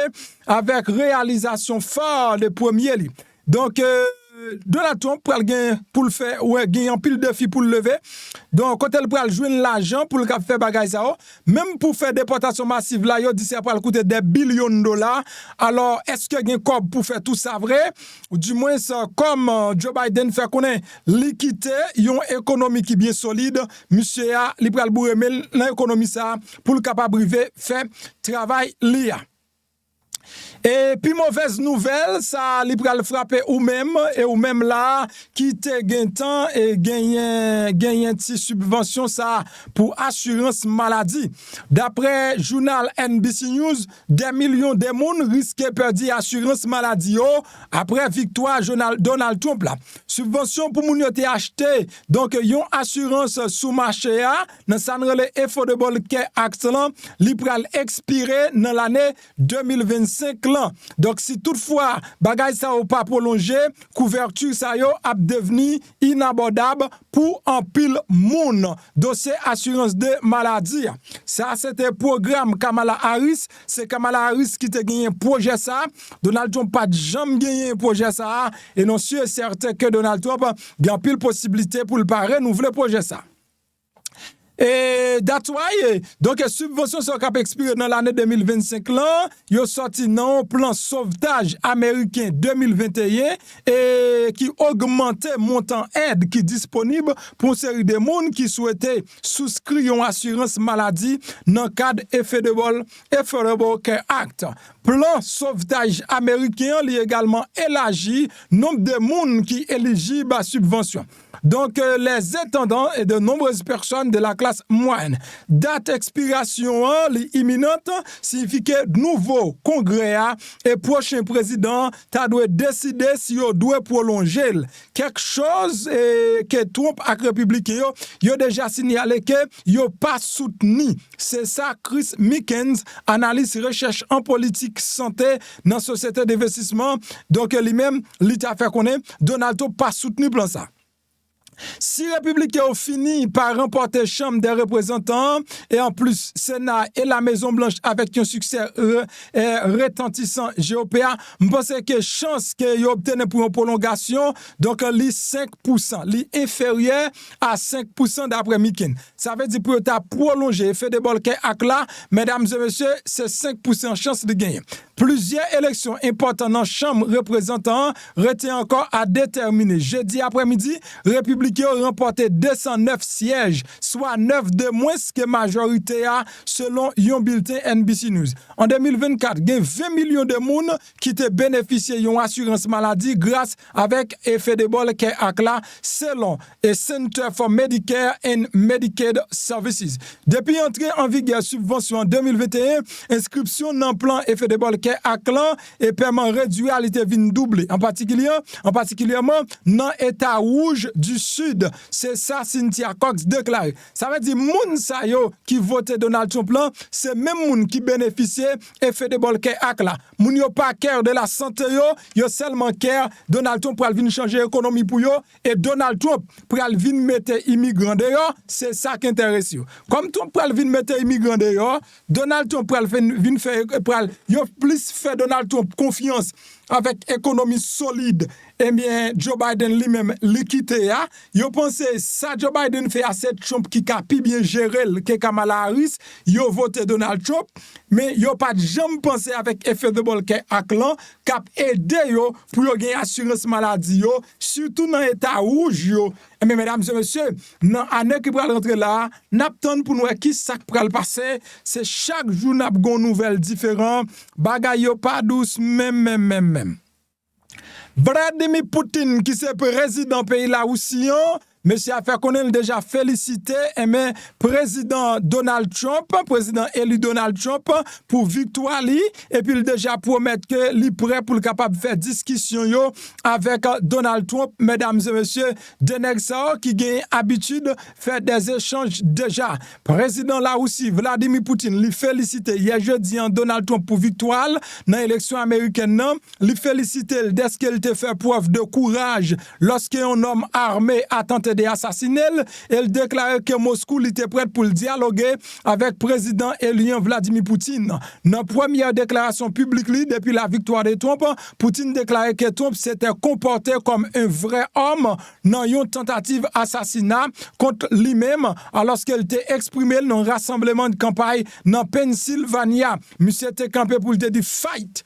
avec réalisation phare de premier livre. Donc, Donald Trump pour le faire, ouais, gagne un pile de défi pour le lever. Donc, quand elle pral joindre l'argent pour le faire bagay ça, même pour faire déportation massive là, yo dit ça pral coûter des billions de dollars. Alors, est-ce que gagne quoi pour faire tout ça vrai? Ou du moins comme Joe Biden fait connaître l'équité, yon économie qui bien solide, monsieur a li pral bouremel l'économie ça pour le capable privé faire travail l'IA. Et puis mauvaise nouvelle, ça li pral frapper ou même là qui te gain temps et gagner ti subvention ça pour assurance maladie. D'après journal NBC News, des millions de monde risquent perdre assurance maladie après victoire Donald Trump là. Subvention pour moun yo te acheté donc yon assurance sous marché a dans ça relè Affordable Care Act là, li pral expirer dans l'année 2025 là. Donc si toutefois bagay ça ou pas prolongé, couverture ça yo a devenu inabordable pour un pile moun. Dossier assurance de maladie. Ça c'était programme Kamala Harris, c'est Kamala Harris qui te gagné projet ça. Donald Trump pas jamais gagné projet ça et non sûr certain que Donald Trump a pile possibilité pour le pas renouveler projet ça. Et that's why, donc subvention sont cap expirer dans l'année 2025 là, yo sorti dans plan sauvetage américain 2021 et qui augmentait montant aide qui disponible pour une série de monde qui souhaitait souscrire une assurance maladie dans cadre Affordable Care Act. Plan sauvetage américain li également élargi nombre de monde qui éligible à subvention. Donc les intendants et de nombreuses personnes de la classe moyenne. Date expiration imminente signifie que nouveau congrès et prochain président ta doit décider si on doit prolonger quelque chose que Trump et républicain yo déjà signalé que yo pas soutenu. C'est ça Chris Mickens, analyste recherche en politique santé dans société d'investissement. Donc lui-même il t'a fait connaître Donald Trump pas soutenu plan ça. Si républicains ont fini par remporter Chambre des représentants et en plus Sénat et la Maison Blanche avec un succès retentissant GOPA, je pense que chance que y obtiennent pour une prolongation donc li 5%, li inférieur à 5% d'après Miken. Ça veut dire pour ta prolonger fait de bolke ak là, mesdames et messieurs, c'est 5% chance de gagner. Plusieurs élections importantes dans Chambre représentants restent encore à déterminer. Jeudi après-midi, républicains ont remporté 209 sièges, soit 9 de moins que majorité a selon un bulletin NBC News. En 2024, il y a 20 millions de monde qui te bénéficié d'une assurance maladie grâce avec Affordable Care Act là, selon le Center for Medicare and Medicaid Services. Depuis entrée en vigueur subvention en 2021, inscription dans le plan Affordable Care Act là et paiement réduit à l'été vient doubler. En particulièrement dans l'État rouge du Sud. C'est ça Cynthia Cox déclare. Ça veut dire moun sa yo qui vote Donald Trump là, c'est même moun qui bénéficie Affordable Care Act là. Moun yo pas care de la santé yo seulement care Donald Trump pour venir changer l'économie pour yo et Donald Trump pour venir mettre immigrants dehors, c'est ça qui intéresse yo. Comme Trump pour venir mettre immigrants dehors, Donald Trump pour venir faire yo plus fait Donald Trump confiance avec économie solide, eh bien, Joe Biden lui-même l'équité, yo pense ça Joe Biden fait assez Trump qui capi bien gérer que Kamala Harris, yo voté Donald Trump, mais yo pas jamais pensé avec Affordable Care Act là, cap aider yo pour yo gagner assurance maladie yo, surtout dans l'état rouge yo. Mais mesdames et messieurs, dans l'année qui va rentrer là, n'attend pour nous qui ça va passer, c'est chaque jour n'a gon nouvelle différent, bagay yo pas douce même. Vladimir Poutine qui c'est président pays la Russie, monsieur a fait connaître déjà félicité mais président Donald Trump, président élu Donald Trump pour victoire li et puis il déjà promet que li prêt pour le capable faire discussion yo avec Donald Trump, mesdames et messieurs, de ça qui gagne habitude faire des échanges déjà. Président la Russie Vladimir Poutine li félicité hier jeudi en Donald Trump pour victoire dans l'élection américaine non, li félicité dès qu'il te fait preuve de courage lorsqu'un homme armé a tenté d'assassiner, elle déclarait que Moscou était prête pour dialoguer avec président élien Vladimir Poutine. Dans première déclaration publique depuis la victoire de Trump, Poutine déclarait que Trump s'était comporté comme un vrai homme dans une tentative assassinat contre lui-même alors qu'elle était exprimé dans un rassemblement de campagne dans Pennsylvania. Monsieur était campé pour te dire fight.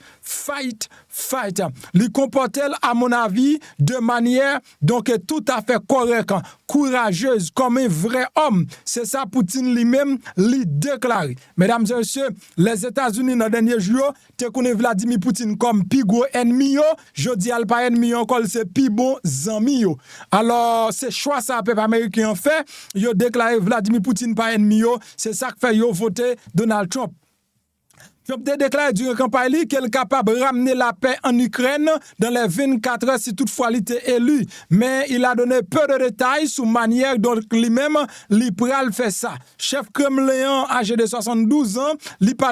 fight. Il comportait, à mon avis, de manière donc tout à fait correcte, courageuse, comme un vrai homme. C'est ça Poutine lui-même lui déclaré. Mesdames et messieurs, les États-Unis dans les derniers jours, te connaît Vladimir Poutine comme plus gros ennemi. Je dis à pas ennemi encore, c'est plus bon ami. Alors, c'est choix ça peuple américain fait. Yo déclaré Vladimir Poutine pas ennemi. C'est ça que fait yo voter Donald Trump. Trump a déclaré durant la campagne qu'il est capable de ramener la paix en Ukraine dans les 24 heures si toutefois il était élu. Mais il a donné peu de détails sur la manière dont lui-même il pral fait ça. Chef Kremlin âgé de 72 ans, il pas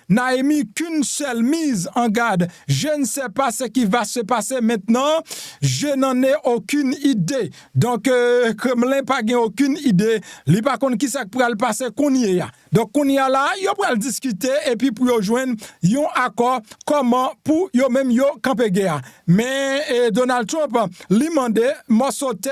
n'a émis qu'une seule mise en garde. Je ne sais pas ce qui va se passer maintenant. Je n'en ai aucune idée. Donc Kremlin pas aucune idée. Il pas contre qui ça pral passer qu'on y est. Donc qu'on y a là, il pral discuter et puis pour rejoindre un accord comment pour yo même yo camper guerre. Mais Donald Trump lui mandé Sote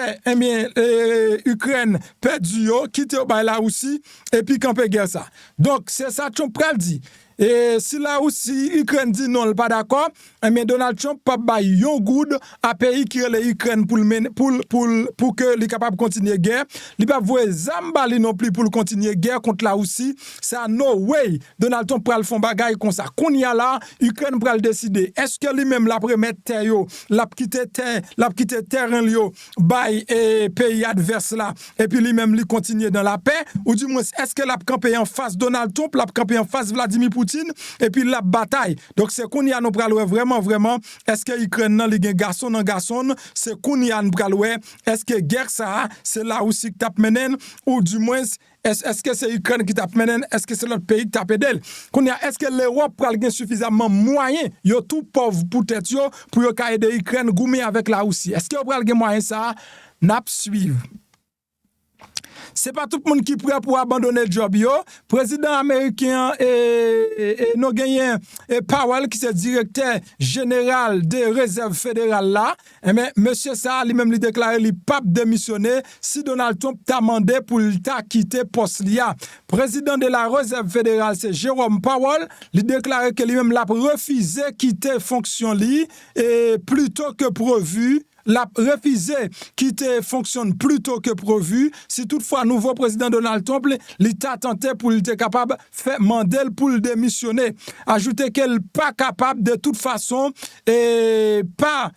Ukraine perdu yo quitter la Russie et puis camper guerre ça. Donc c'est ça Trump pral dit. Et si là aussi Ukraine dit non, pas d'accord, mais Donald Trump pas bail yon good à pays qui relève Ukraine pour que les capable continuer guerre, il pas voyer zambali non plus pour continuer guerre contre la Russie, ça no way. Donald Trump pral font bagaille comme ça. Qu'on y a là, Ukraine pral décider est-ce que lui-même la remettre terre yo, la quitter terrain yo bail et pays adverse là et puis lui-même lui continuer dans la paix ou du moins est-ce que la camper en face Donald Trump, la camper en face Vladimir Poutine et puis la bataille. Donc c'est qu'on y a nous pral vraiment est-ce que Ukraine nan li gen garçon nan garçon, c'est qu'on y a nous pral est-ce que guerre ça c'est là aussi qui tape menen ou du moins est-ce que c'est Ukraine qui tape menen, est-ce que c'est l'autre pays qui tape d'elle. Qu'on y a est-ce que l'Europe pral gen suffisamment moyen yo tout pauvre pour tête yo pour yo ka aider Ukraine goumer avec la Russie. Est-ce que pral gen moyen ça n'a suivre. C'est pas tout le monde qui est prêt pour abandonner le job yo. Président américain et nous gagnons Parol qui est directeur général des réserves fédérales là. Mais monsieur ça lui-même lui déclaré lui pas démissionner si Donald Trump t'a demandé pour il t'a quitter poste là. Président de la réserve fédérale c'est Jérôme Parol, lui déclaré que lui-même l'a refusé quitter fonction li et plutôt que prévu. La refusé quitter fonctionne plus tôt que prévu. Si toutefois nouveau président Donald Trump l'État tentait pour il était capable faire mandel pour le démissionner. Ajouter qu'elle pas capable de toute façon et pas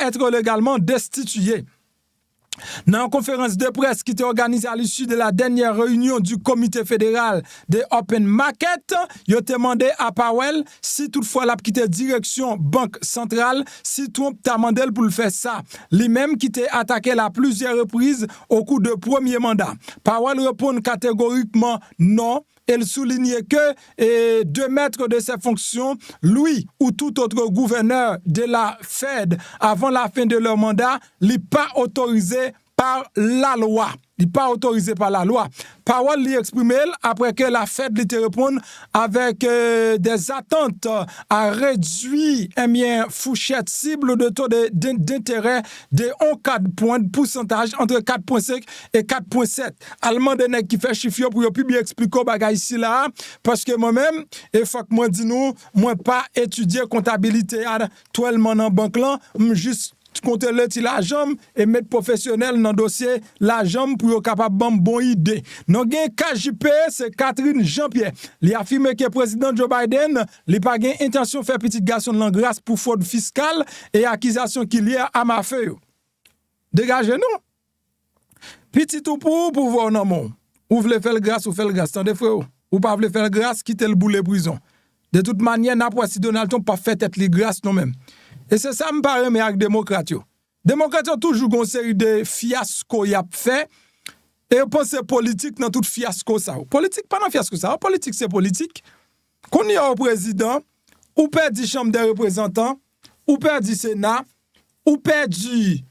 être légalement destitué. Dans une conférence de presse qui était organisée à l'issue de la dernière réunion du comité fédéral des Open Markets, il a demandé à Powell si toutefois la quitté direction banque centrale, si Trump t'a demandé pour le faire ça. Lui-même qui était attaqué à plusieurs reprises au cours de premier mandat. Powell répond catégoriquement non. Elle soulignait que de mettre de ses fonctions, lui ou tout autre gouverneur de la Fed avant la fin de leur mandat, n'est pas autorisé par la loi. Il n'est pas autorisé par la loi. Parol lui exprimé après que la Fed lui répondu avec des attentes à réduire fourchette cible de taux d'intérêt de 4 points de pourcentage entre 4,5 et 4,7. Allemand de nèg qui fait chiffre pour plus bien expliquer bagay ici là parce que moi-même il faut que moi dis nous moi pas étudier comptabilité actuellement dans banque là juste compte l'argent et mettre professionnel dans dossier l'argent pour être capable de bonne idée. Non gen KJP c'est Catherine Jean-Pierre. Il affirme que président Joe Biden n'a pas gain intention de faire petite garçon de grâce pour fraude fiscale et accusation qu'il y a à ma feuille. Dégagez nous. Petit tout pour pouvoir non mon. Ou voulez faire grâce ou faire grâce tendez frère. Ou pas voulez faire grâce quitter le boulet prison. De toute manière n'a pas si Donald Trump pas fait tête les grâce non même. Et c'est ça me paraît mais avec démocrates. Démocrates ont toujours une série de fiasco y a fait et on pense politique dans toute fiasco ça. Politique pas dans fiasco ça. Politique c'est politique. Qu'on y a au président, ou perdu chambre des représentants, ou perdu Sénat, ou perdu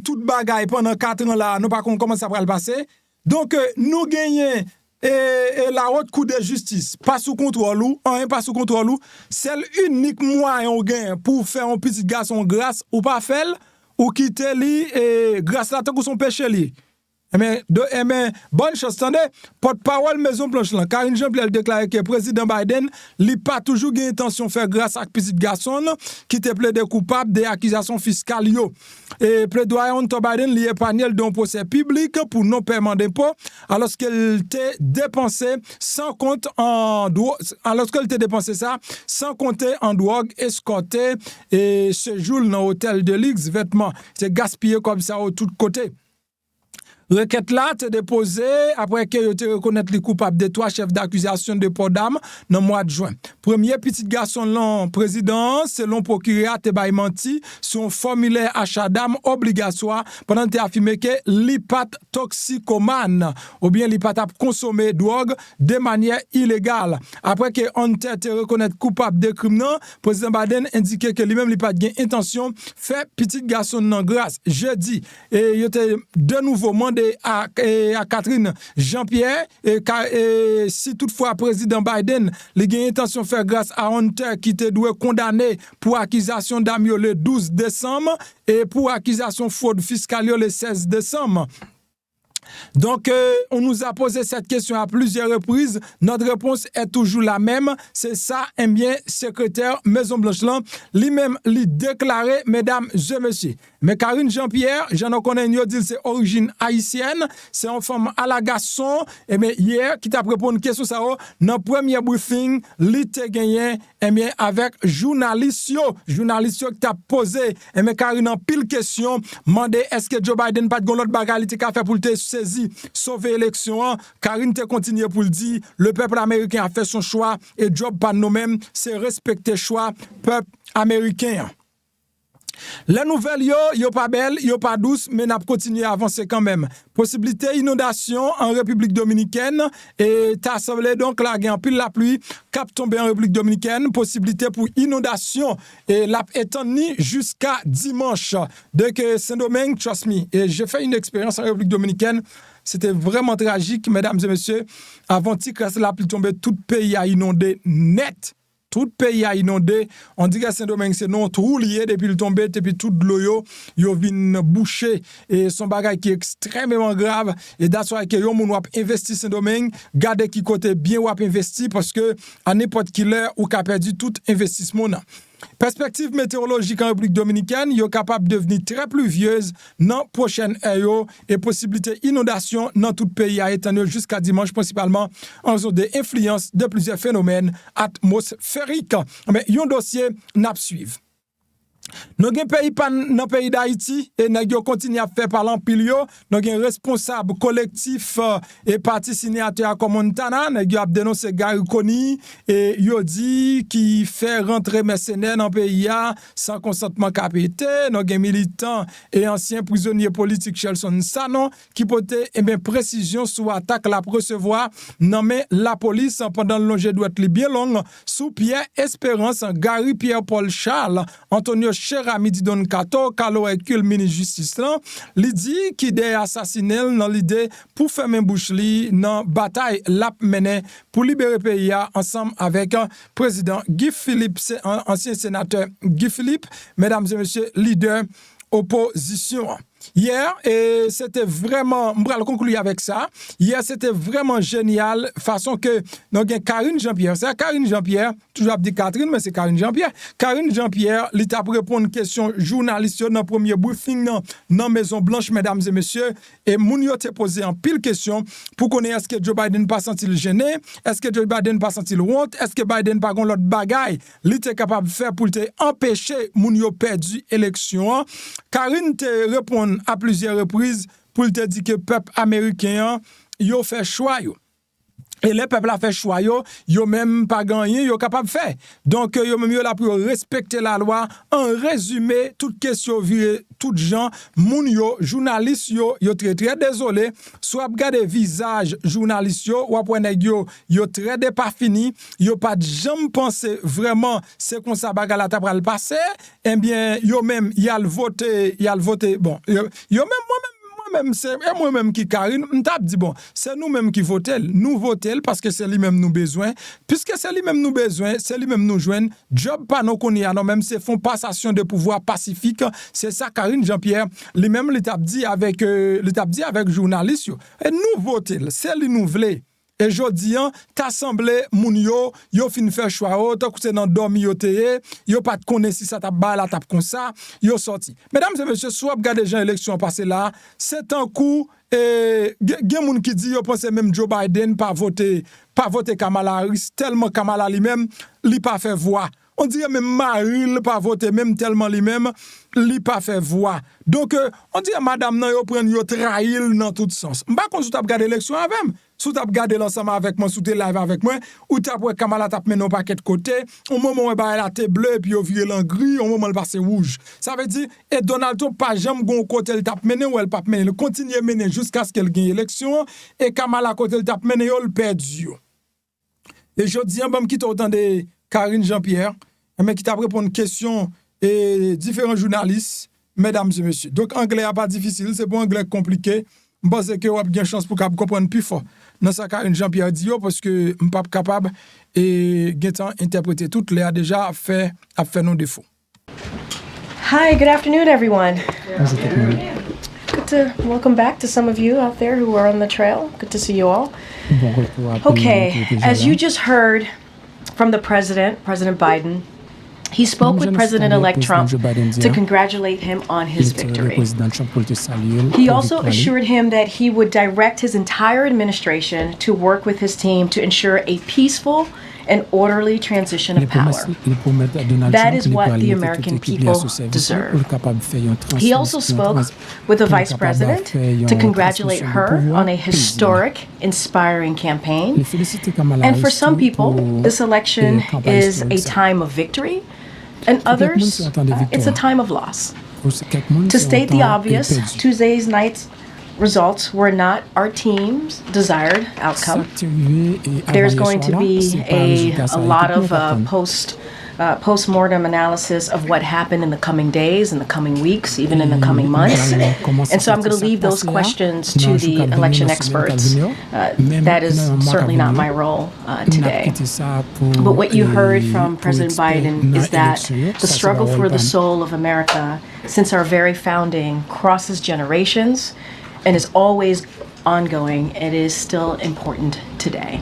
toute bagaille pendant 4 ans là, nous pas comment ça va le passer. Donc nous gagnons et la haute cour de justice pas sous contrôle ou pas sous contrôle ou c'est l'unique moyen on gagne pour faire un petit garçon grâce ou pas faire ou quitter lui et grâce là tant que son péché lui Mais bonne chose, attendez, porte-parole Maison Blanche là, Karine Jean-Pierre déclaré que le président Biden n'a pas toujours eu intention de faire grâce à petit garçon qui te plaidé coupable des accusations fiscales. Et plaidoyer contre Biden lié panel d'un procès public pour non paiement d'impôts alors qu'elle t'a dépensé sans compte en dépensé ça sans compter en drogue escortée et séjour dans l'hôtel de luxe, vêtements. C'est gaspillé comme ça au tout côté. Requête là te déposée après que yo te reconnaître les coupables de 3 chefs d'accusation de port d'armes dans le mois de juin. Premier petit garçon là président selon procureur te bay menti sur un formulaire achat d'armes obligatoire pendant te affirmé que l'hypat toxicomane ou bien l'hypat a consommé drogue de manière illégale. Après que on te reconnaître coupable de crime non, président Biden indiquait que lui-même l'hypat gain intention fait petit garçon non grâce. Jeudi et yo te de nouveau mandé à Catherine Jean-Pierre et si toutefois président Biden il a intention de faire grâce à Hunter qui était doué condamné pour accusation d'armes le 12 décembre et pour accusation fraude fiscale le 16 décembre. Donc, on nous a posé cette question à plusieurs reprises. Notre réponse est toujours la même. C'est ça, un bien secrétaire Maison-Blanche, lui-même, lui déclaré, mesdames et messieurs. Mais Karine Jean-Pierre, j'en connais une dit c'est origine haïtienne, c'est en forme à la garçon. Et bien, hier, qui t'a répondu une question, ça, dans le premier briefing, lui t'a gagné, et bien, avec journaliste qui t'a posé, et bien, Karine, en pile question, demandé est-ce que Joe Biden pas de l'autre bagarre, il a fait pour te saisi, sauver l'élection. Karine te continue pour le dire, le peuple américain a fait son choix, et job pas nous-mêmes, c'est respecter le choix peuple américain. La nouvelle yo pas belle, yo pas douce, mais n'a continué à avancer quand même. Possibilité inondation en République Dominicaine et t'as semblé donc là gain pile la pluie cap tomber en République Dominicaine, possibilité pour inondation et la étendue jusqu'à dimanche. Donc Saint-Domingue, trust me, et j'ai fait une expérience en République Dominicaine. C'était vraiment tragique, mesdames et messieurs. Avant-il que la pluie tombe, tout le pays a inondé net. Tout le pays a inondé. On dit que Saint-Domingue, c'est non trou lié depuis le tombé, depuis tout l'eau, yo vient boucher. Et son bagage qui est extrêmement grave. Et that's why que yo moun wap investi Saint-Domingue, gardez qui côté bien wap investi parce que à n'importe quelle heure ou qu'a perdu tout investissement. Perspective météorologique en République Dominicaine, yo capable de devenir très pluvieuse dans prochaine heure et possibilité inondation dans tout le pays à étendre jusqu'à dimanche principalement en raison de influence de plusieurs phénomènes atmosphériques. Mais yon dossier n'a suivre. Nous avons pays dans le pays d'Haïti et nous continuons à faire par l'empile. Nous avons responsable collectif et parti signateur comme Montana. Nous avons dénoncé Gary Coney et il dit qu'il fait rentrer mercenaires dans le pays sans consentement capitaine. Nous avons militants et anciens prisonniers politiques Chelson Sanon qui portaient précision sur l'attaque la recevoir nommé la police pendant le long de bien long sous Pierre Espérance, Gary Pierre-Paul Charles, Antonio Cheramidi Don Kato, Carlo Hercule, ministre justice là, li dit qui dé assassiné dans l'idée pour faire même bouche li dans bataille l'a mené pour libérer pays ensemble avec président Guy Philippe, ancien sénateur Guy Philippe, mesdames et messieurs, leader opposition. Hier, et c'était vraiment, on va le conclure avec ça. Hier, c'était vraiment génial, façon que nous avons Karine Jean-Pierre. C'est Karine Jean-Pierre, toujours dit Catherine, mais c'est Karine Jean-Pierre. Karine Jean-Pierre, il t'a répondre une question journaliste dans le premier briefing dans Maison Blanche, mesdames et messieurs. Et Mounio t'a posé en pile question pour connaître est-ce que Joe Biden pas senti le gêné, est-ce que Joe Biden pas senti le honte, est-ce que Biden pas gon l'autre bagaille, il était capable de faire pour te empêcher Mounio perdu élection. Karine te répond à plusieurs reprises pour te dire que le peuple américain yo fait choix yo. Et le peuple a fait choix yo même pas gagné, yo capable de faire. Donc yo même yo là pour respecter la loi. En résumé, toute question virée tout gens, moun yo journaliste yo très très désolé, soit regarder visage journaliste yo ou après nèg yo très de pas fini, yo pas jamais penser vraiment c'est comme ça bagarre la t'a pral passer, eh bien yo même y a le voter bon, yo même moi-même qui Karine, m't'a dit bon, c'est nous-mêmes qui votons, nous votons parce que c'est lui-même nous besoin, puisque c'est lui-même nous besoin, c'est lui-même nous joindre, job pas nous qu'on y a, non même c'est font passation de pouvoir pacifique, c'est ça Karine Jean-Pierre, lui-même l'état dit avec journaliste yo. Et nous votons, c'est lui nous voulons. Et jodi an, t'assemblé moun yo fin faire choix yo, tant que c'est dans dormi yo teye, yo pas de connaître si ça t'a ba la tap comme ça, yo sorti. Mesdames et messieurs, soit regarder gens élection passé là, c'est un coup et gen moun qui dit yo pense même Joe Biden pas voter Kamala Harris tellement Kamala lui-même li pas fait voix. On dirait même Maril pas voter même tellement lui-même li pas fait voix. Donc on dirait madame nan yo prend yo trahil dans tout sens. M'pa kon sou t'a regarder élection avec sou t'a regarder l'ensemble avec moi, sou t'es live avec moi, ou t'as pour Kamala t'a mené au paquet de côté, au moment où elle a été bleu puis au viré en gris, au moment où elle passe rouge. Ça veut dire et Donald Trump pas jamais gon côté elle t'a mené ou elle pas mené, il continue mener jusqu'à ce qu'elle gagne élection et Kamala côté elle t'a mené yo le perdu. Et jodi an bam qui autant de Karine Jean-Pierre, mais qui t'a répondre une question et différents journalistes, mesdames et messieurs. Donc anglais a pas difficile, c'est pas anglais compliqué. Je pense que vous avez une chance pour comprendre plus fort. Dans ça, Karine Jean-Pierre dit parce que je ne suis pas capable et interpréter toutes les a déjà fait nos défauts. Hi, good afternoon, everyone. Good to welcome back to some of you out there who are on the trail. Good to see you all. Okay, as you just heard from the President Biden, he spoke with President-elect Trump to congratulate him on his victory. He also assured him that he would direct his entire administration to work with his team to ensure a peaceful and orderly transition of power. That is what the American people deserve. He also spoke with the Vice President to congratulate her on a historic, inspiring campaign. And for some people, this election is a time of victory, and others, it's a time of loss. To state the obvious, Tuesday's night's results were not our team's desired outcome. There's going to be a lot of post-mortem analysis of what happened in the coming days, in the coming weeks, even in the coming months. And so I'm going to leave those questions to the election experts. That is certainly not my role today. But what you heard from President Biden is that the struggle for the soul of America since our very founding crosses generations and is always ongoing. It is still important today.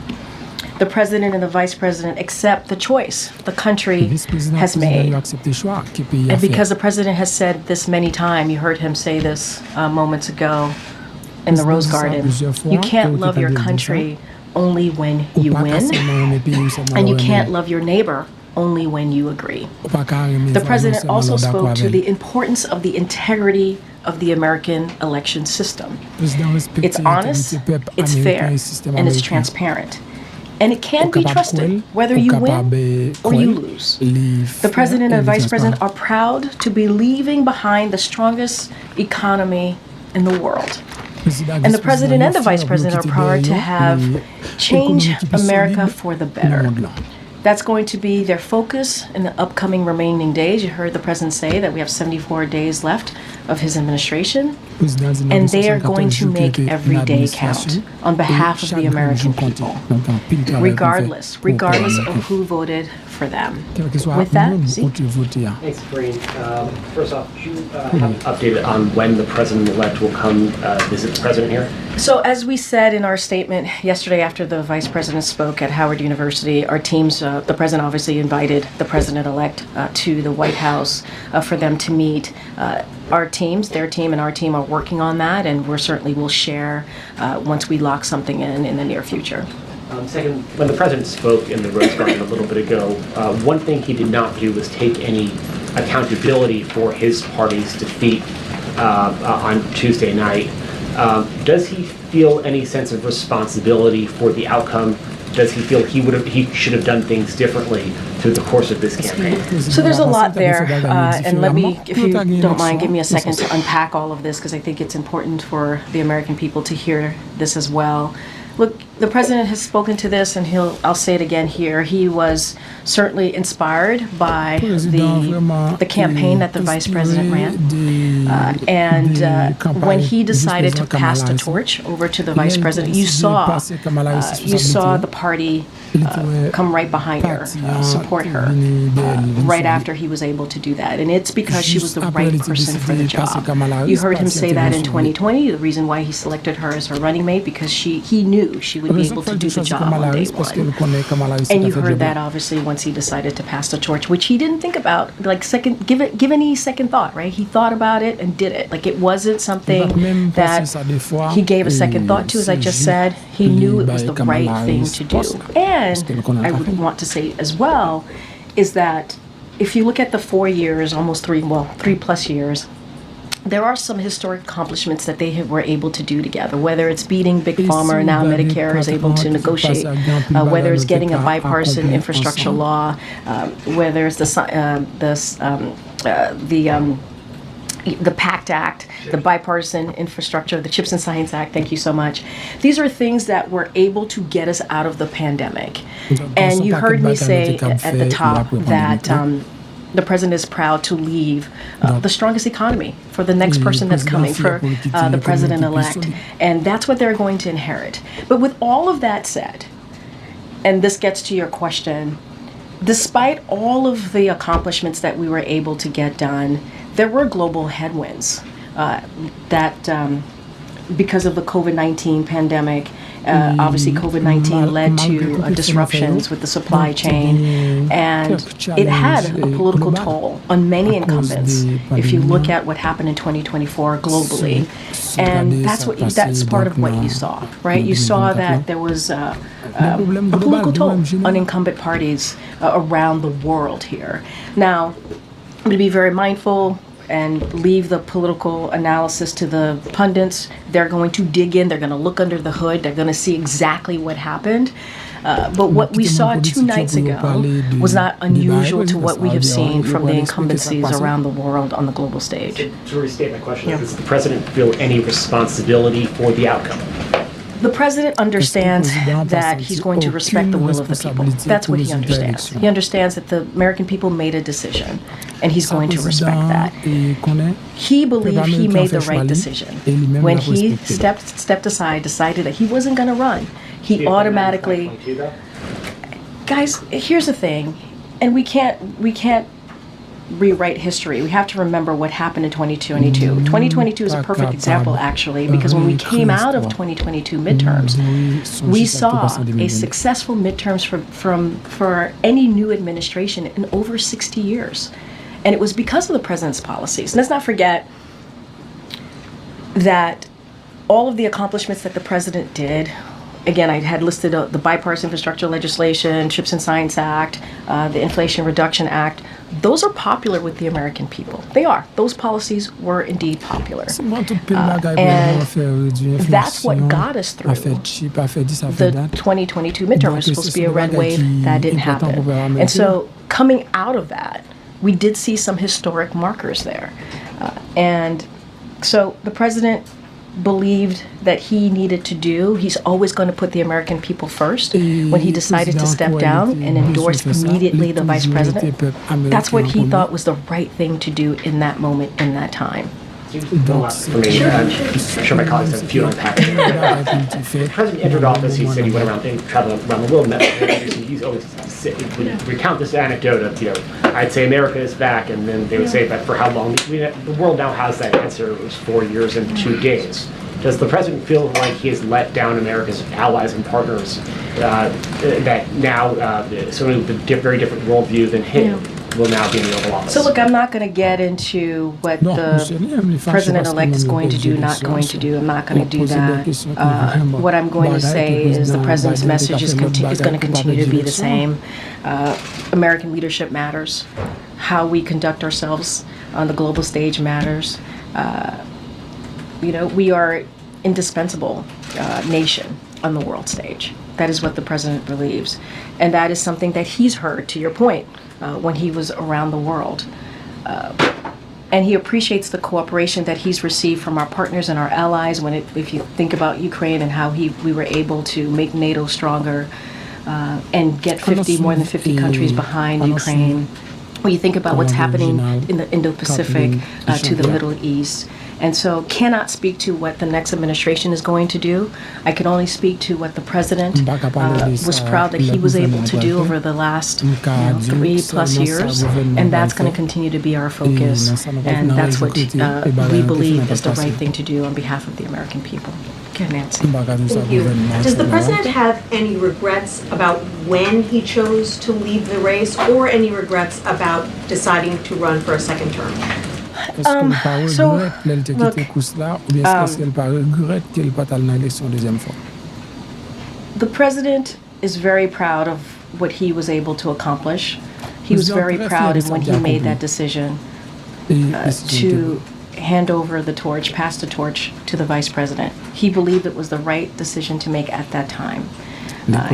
The President and the Vice President accept the choice the country has made. And because the President has said this many times, you heard him say this moments ago in the Rose Garden, you can't love your country only when you win, and you can't love your neighbor only when you agree. The President also spoke to the importance of the integrity of the American election system. It's honest, it's fair, and it's transparent. And it can be trusted whether you win or you lose. The President and Vice President are proud to be leaving behind the strongest economy in the world. And the President and the Vice President are proud to have changed America for the better. That's going to be their focus in the upcoming remaining days. You heard the President say that we have 74 days left of his administration, and they are going to make every day count on behalf of the American people, regardless of who voted for them. With that, Thanks, Karine. First off, could you have an update on when the President-elect will come visit the President here? So as we said in our statement yesterday after the Vice President spoke at Howard University, our teams, the President obviously invited the President-elect to the White House for them to meet. Our teams, their team and our team are working on that, and we certainly will share once we lock something in the near future. Second, when the President spoke in the Rose Garden a little bit ago, one thing he did not do was take any accountability for his party's defeat on Tuesday night. Does he feel any sense of responsibility for the outcome? Does he feel he should have done things differently through the course of this campaign? So there's a lot there, and let me, if you don't mind, give me a second to unpack all of this, because I think it's important for the American people to hear this as well. Look, the president has spoken to this, and I'll say it again here. He was certainly inspired by the campaign that the vice president ran. When he decided to pass the torch over to the vice president, you saw the party come right behind her, support her, right after he was able to do that. And it's because she was the right person for the job. You heard him say that in 2020, the reason why he selected her as her running mate, because he knew she would be able to do the job on day one. And you heard that obviously once he decided to pass the torch, which he didn't think about, like give any second thought, right? He thought about it and did it. Like it wasn't something that he gave a second thought to, as I just said. He knew it was the right thing to do. And I would want to say as well is that if you look at the 4 years, almost 3+ years, there are some historic accomplishments that they were able to do together, whether it's beating Big Pharma, now Medicare is able to negotiate, whether it's getting a bipartisan infrastructure law, whether it's the PACT Act, the Bipartisan Infrastructure, the CHIPS and Science Act, thank you so much. These are things that were able to get us out of the pandemic. And you heard me say at the top that the president is proud to leave the strongest economy for the next person that's coming, for the president-elect. And that's what they're going to inherit. But with all of that said, and this gets to your question, despite all of the accomplishments that we were able to get done, there were global headwinds that because of the COVID-19 pandemic, obviously COVID-19 led to disruptions with the supply chain, and it had a political toll on many incumbents. If you look at what happened in 2024 globally, and that's part of what you saw, right? You saw that there was a political toll on incumbent parties around the world here. Now, I'm going to be very mindful and leave the political analysis to the pundits. They're going to dig in, they're going to look under the hood, they're going to see exactly what happened. But what we saw 2 nights ago was not unusual to what we have seen from the incumbencies around the world on the global stage. To restate my question, does the president feel any responsibility for the outcome? The president understands that he's going to respect the will of the people. That's what he understands. He understands that the American people made a decision, and he's going to respect that. He believed he made the right decision. When he stepped aside, decided that he wasn't going to run, he automatically... Guys, here's the thing, and we can't rewrite history. We have to remember what happened in 2022. 2022 is a perfect example, actually, because when we came out of 2022 midterms, we saw a successful midterms for any new administration in over 60 years. And it was because of the president's policies. Let's not forget that all of the accomplishments that the president did, again, I had listed the bipartisan infrastructure legislation, CHIPS and Science Act, the Inflation Reduction Act. Those are popular with the American people. They are. Those policies were indeed popular. And that's what got us through the 2022 midterm. It was supposed to be a red wave. That didn't happen. And so coming out of that, we did see some historic markers there. And so the president believed that he needed to do. He's always going to put the American people first. When he decided to step down and endorse immediately the vice president, that's what he thought was the right thing to do in that moment, in that time. For me, I'm sure my colleagues have a few unpacked. The president entered office, he said he went around and traveled around the world, met with he's always would recount this anecdote of, I'd say America is back, and then they would say, but for how long? The world now has that answer. It was 4 years and 2 days. Does the president feel like he has let down America's allies and partners that now someone with a very different worldview than him will now be in the Oval Office? So look, I'm not going to get into what the president-elect is going to do, not going to do. I'm not going to do that. What I'm going to say is the president's message is going to continue to be the same. American leadership matters. How we conduct ourselves on the global stage matters. We are indispensable nation on the world stage. That is what the president believes. And that is something that he's heard, to your point, when he was around the world. And he appreciates the cooperation that he's received from our partners and our allies. If you think about Ukraine and how we were able to make NATO stronger and get more than 50 countries behind Ukraine. When you think about what's happening in the Indo-Pacific to the Middle East. And so cannot speak to what the next administration is going to do. I can only speak to what the president was proud that he was able to do over the last 3+ years. And that's going to continue to be our focus. And that's what we believe is the right thing to do on behalf of the American people. Okay, Nancy. Thank you. Does the president have any regrets about when he chose to leave the race or any regrets about deciding to run for a second term? The president is very proud of what he was able to accomplish. He was very proud when he made that decision to hand over the torch, pass the torch to the vice president. He believed it was the right decision to make at that time.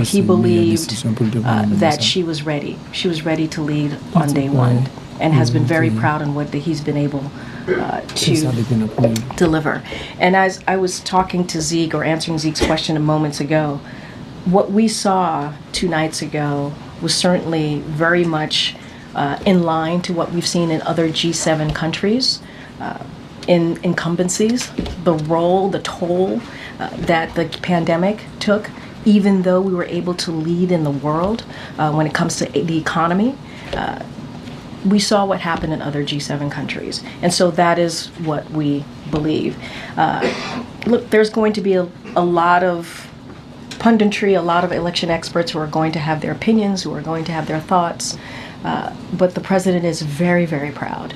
He believed that she was ready. She was ready to lead on day one, and has been very proud in what he's been able to deliver. And as I was talking to Zeke, or answering Zeke's question moments ago, what we saw 2 nights ago was certainly very much in line to what we've seen in other G7 countries. In incumbencies, the role, the toll that the pandemic took, even though we were able to lead in the world when it comes to the economy, we saw what happened in other G7 countries. And so that is what we believe. Look, there's going to be a lot of punditry, a lot of election experts who are going to have their opinions, who are going to have their thoughts. But the president is very, very proud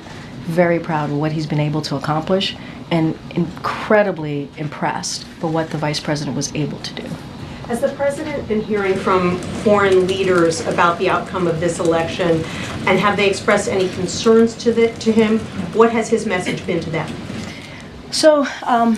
of what he's been able to accomplish, and incredibly impressed by what the vice president was able to do. Has the president been hearing from foreign leaders about the outcome of this election, and have they expressed any concerns to him? What has his message been to them? So, I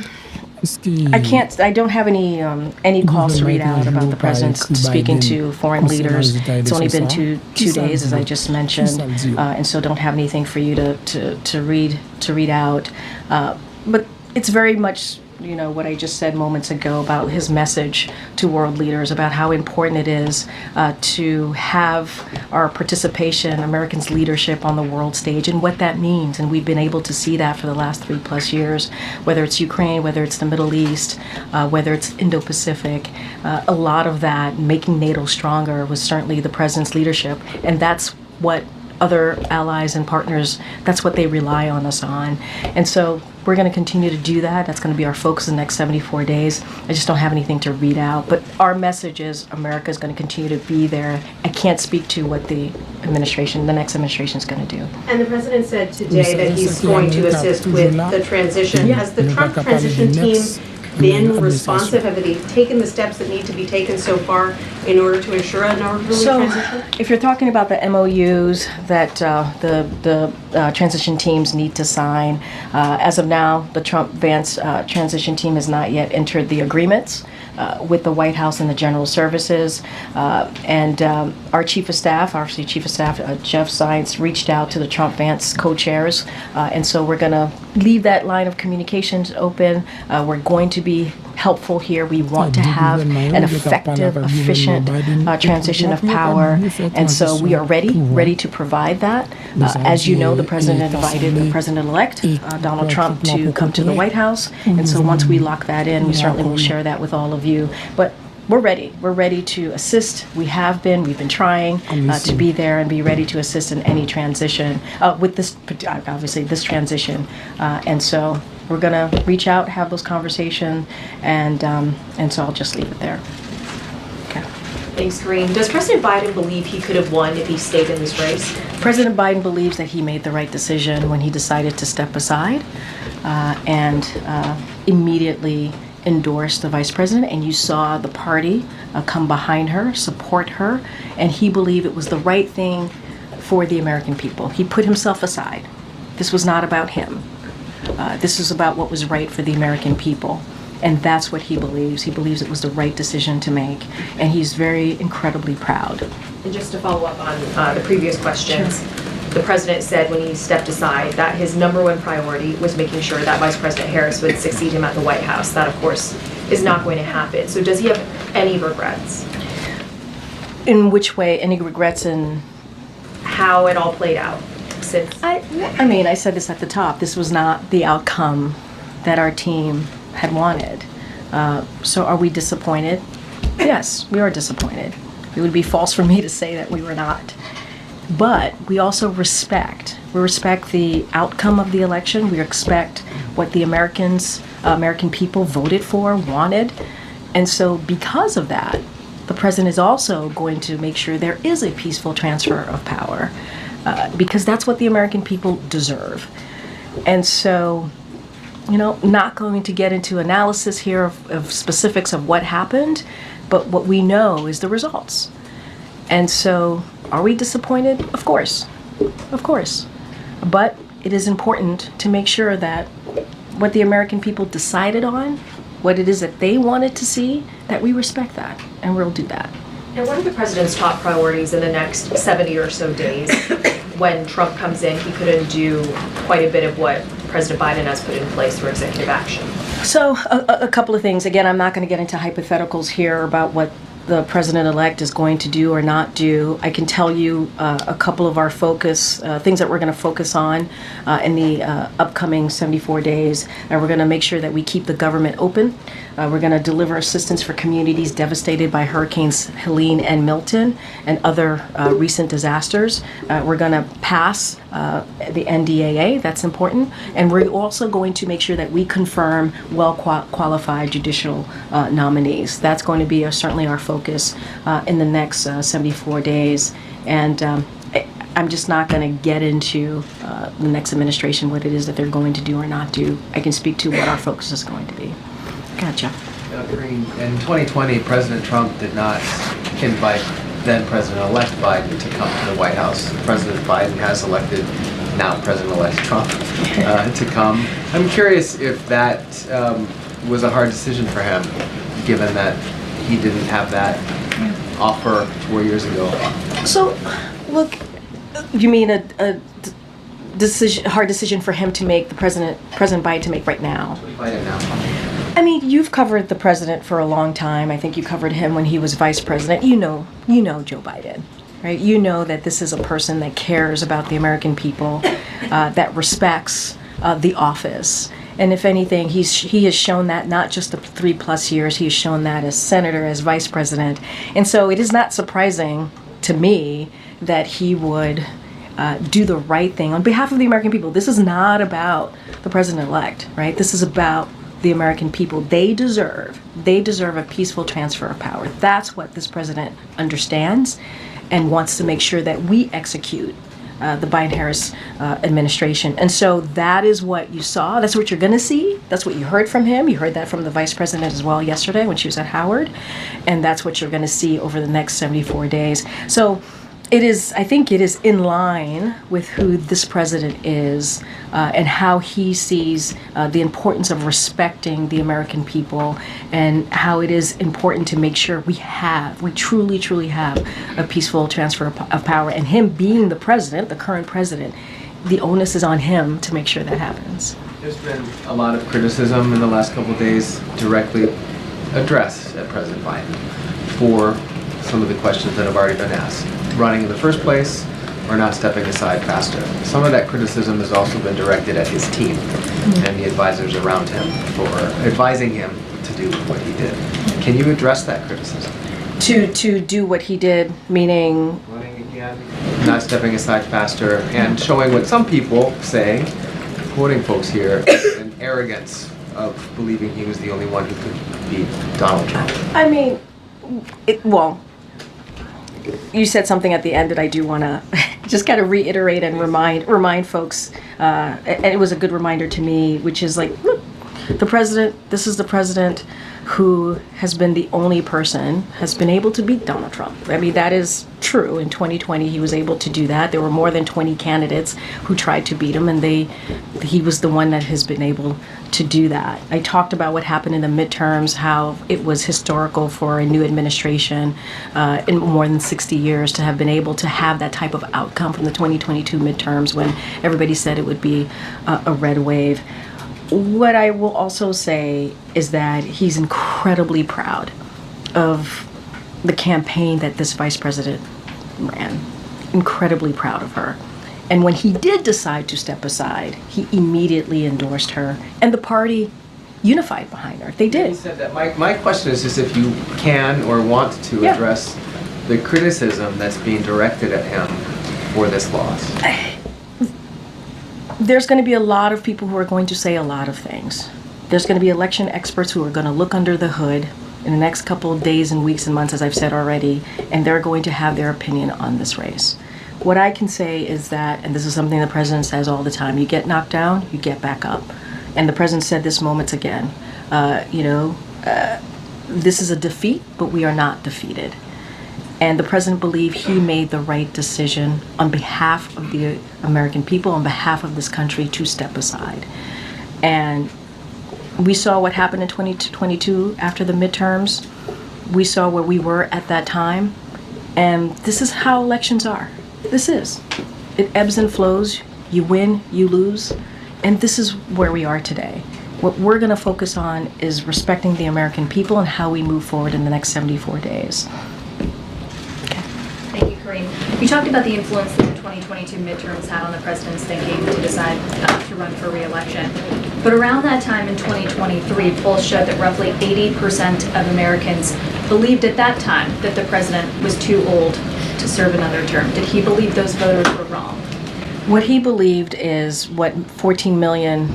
don't have any calls to read out about the president speaking to foreign leaders. It's only been two days, as I just mentioned, and so don't have anything for you to read out. But it's very much, what I just said moments ago about his message to world leaders about how important it is to have our participation, Americans' leadership on the world stage, and what that means. And we've been able to see that for the last 3+ years, whether it's Ukraine, whether it's the Middle East, whether it's Indo-Pacific. A lot of that, making NATO stronger, was certainly the president's leadership. And that's what other allies and partners, that's what they rely on us on. And so we're going to continue to do that. That's going to be our focus in the next 74 days. I just don't have anything to read out. But our message is America is going to continue to be there. I can't speak to what the next administration is going to do. And the president said today that he's going to assist with the transition. Has the Trump transition team been responsive? Have they taken the steps that need to be taken so far in order to ensure an orderly transition? If you're talking about the MOUs that the transition teams need to sign, as of now, the Trump-Vance transition team has not yet entered the agreements with the White House and the General Services. And our Chief of Staff, Jeff Zients, reached out to the Trump-Vance co-chairs. And so we're going to leave that line of communications open. We're going to be helpful here. We want to have an effective, efficient transition of power. And so we are ready to provide that. As you know, the president invited the president-elect, Donald Trump, to come to the White House. And so once we lock that in, we certainly will share that with all of you. But we're ready. We're ready to assist. We've been trying to be there and be ready to assist in any transition with this, obviously, this transition. And so we're going to reach out, have those conversations, and so I'll just leave it there. Okay. Thanks, Green. Does President Biden believe he could have won if he stayed in this race? President Biden believes that he made the right decision when he decided to step aside and immediately endorsed the vice president, and you saw the party come behind her, support her, and he believed it was the right thing for the American people. He put himself aside. This was not about him. This is about what was right for the American people, and that's what he believes. He believes it was the right decision to make, and he's very incredibly proud. And just to follow up on the previous questions, the president said when he stepped aside that his number one priority was making sure that Vice President Harris would succeed him at the White House. That, of course, is not going to happen. So does he have any regrets? In which way? Any regrets in how it all played out? Since I mean, I said this at the top. This was not the outcome that our team had wanted. So are we disappointed? Yes, we are disappointed. It would be false for me to say that we were not. But we also respect. We respect the outcome of the election. We respect what the American people voted for, wanted. And so because of that, the president is also going to make sure there is a peaceful transfer of power, because that's what the American people deserve. And so, not going to get into analysis here of specifics of what happened, but what we know is the results. And so, are we disappointed? Of course. Of course. But it is important to make sure that what the American people decided on, what it is that they wanted to see, that we respect that, and we'll do that. And what are the president's top priorities in the next 70 or so days? When Trump comes in, he couldn't do quite a bit of what President Biden has put in place for executive action. So a couple of things. Again, I'm not going to get into hypotheticals here about what the president-elect is going to do or not do. I can tell you a couple of our focus, things that we're going to focus on in the upcoming 74 days. And we're going to make sure that we keep the government open. We're going to deliver assistance for communities devastated by Hurricanes Helene and Milton and other recent disasters. We're going to pass the NDAA, that's important. And we're also going to make sure that we confirm well-qualified judicial nominees. That's going to be certainly our focus in the next 74 days. And I'm just not going to get into the next administration, what it is that they're going to do or not do. I can speak to what our focus is going to be. Gotcha. Green, in 2020, President Trump did not invite then President-elect Biden to come to the White House. President Biden has elected now President-elect Trump to come. I'm curious if that was a hard decision for him, given that he didn't have that offer 4 years ago. So, look, you mean a hard decision for him to make, President Biden to make right now? Biden now. I mean, you've covered the president for a long time. I think you covered him when he was vice president. You know Joe Biden, right? You know that this is a person that cares about the American people, that respects the office. And if anything, he has shown that not just the 3+ years, he's shown that as senator, as vice president. And so it is not surprising to me that he would do the right thing on behalf of the American people. This is not about the president-elect, right? This is about the American people. They deserve a peaceful transfer of power. That's what this president understands and wants to make sure that we execute the Biden-Harris administration. And so that is what you saw. That's what you're going to see. That's what you heard from him. You heard that from the vice president as well yesterday when she was at Howard. And that's what you're going to see over the next 74 days. So I think it is in line with who this president is and how he sees the importance of respecting the American people and how it is important to make sure we truly, truly have a peaceful transfer of power. And him being the president, the current president, the onus is on him to make sure that happens. There's been a lot of criticism in the last couple of days directly addressed at President Biden for some of the questions that have already been asked. Running in the first place or not stepping aside faster. Some of that criticism has also been directed at his team and the advisors around him for advising him to do what he did. Can you address that criticism? To do what he did, meaning? Running again, not stepping aside faster, and showing what some people say, quoting folks here, an arrogance of believing he was the only one who could beat Donald Trump. I mean, you said something at the end that I do want to just kind of reiterate and remind folks, and it was a good reminder to me, which is like, look, This is the president who has been the only person has been able to beat Donald Trump. I mean, that is true. In 2020, he was able to do that. There were more than 20 candidates who tried to beat him, and he was the one that has been able to do that. I talked about what happened in the midterms, how it was historical for a new administration in more than 60 years to have been able to have that type of outcome from the 2022 midterms when everybody said it would be a red wave. What I will also say is that he's incredibly proud of the campaign that this vice president ran. Incredibly proud of her. And when he did decide to step aside, he immediately endorsed her, and the party unified behind her. They did. He said that. My question is just if you can or want to address the criticism that's being directed at him for this loss. There's going to be a lot of people who are going to say a lot of things. There's going to be election experts who are going to look under the hood in the next couple of days and weeks and months, as I've said already, and they're going to have their opinion on this race. What I can say is that, and this is something the president says all the time, you get knocked down, you get back up. And the president said this moments again. This is a defeat, but we are not defeated. And the president believed he made the right decision on behalf of the American people, on behalf of this country, to step aside. And we saw what happened in 2022 after the midterms. We saw where we were at that time. And this is how elections are. This is. It ebbs and flows. You win, you lose. And this is where we are today. What we're going to focus on is respecting the American people and how we move forward in the next 74 days. Thank you, Kareem. You talked about the influence that the 2022 midterms had on the president's thinking to decide to run for re-election. But around that time in 2023, polls showed that roughly 80% of Americans believed at that time that the president was too old to serve another term. Did he believe those voters were wrong? What he believed is what 14 million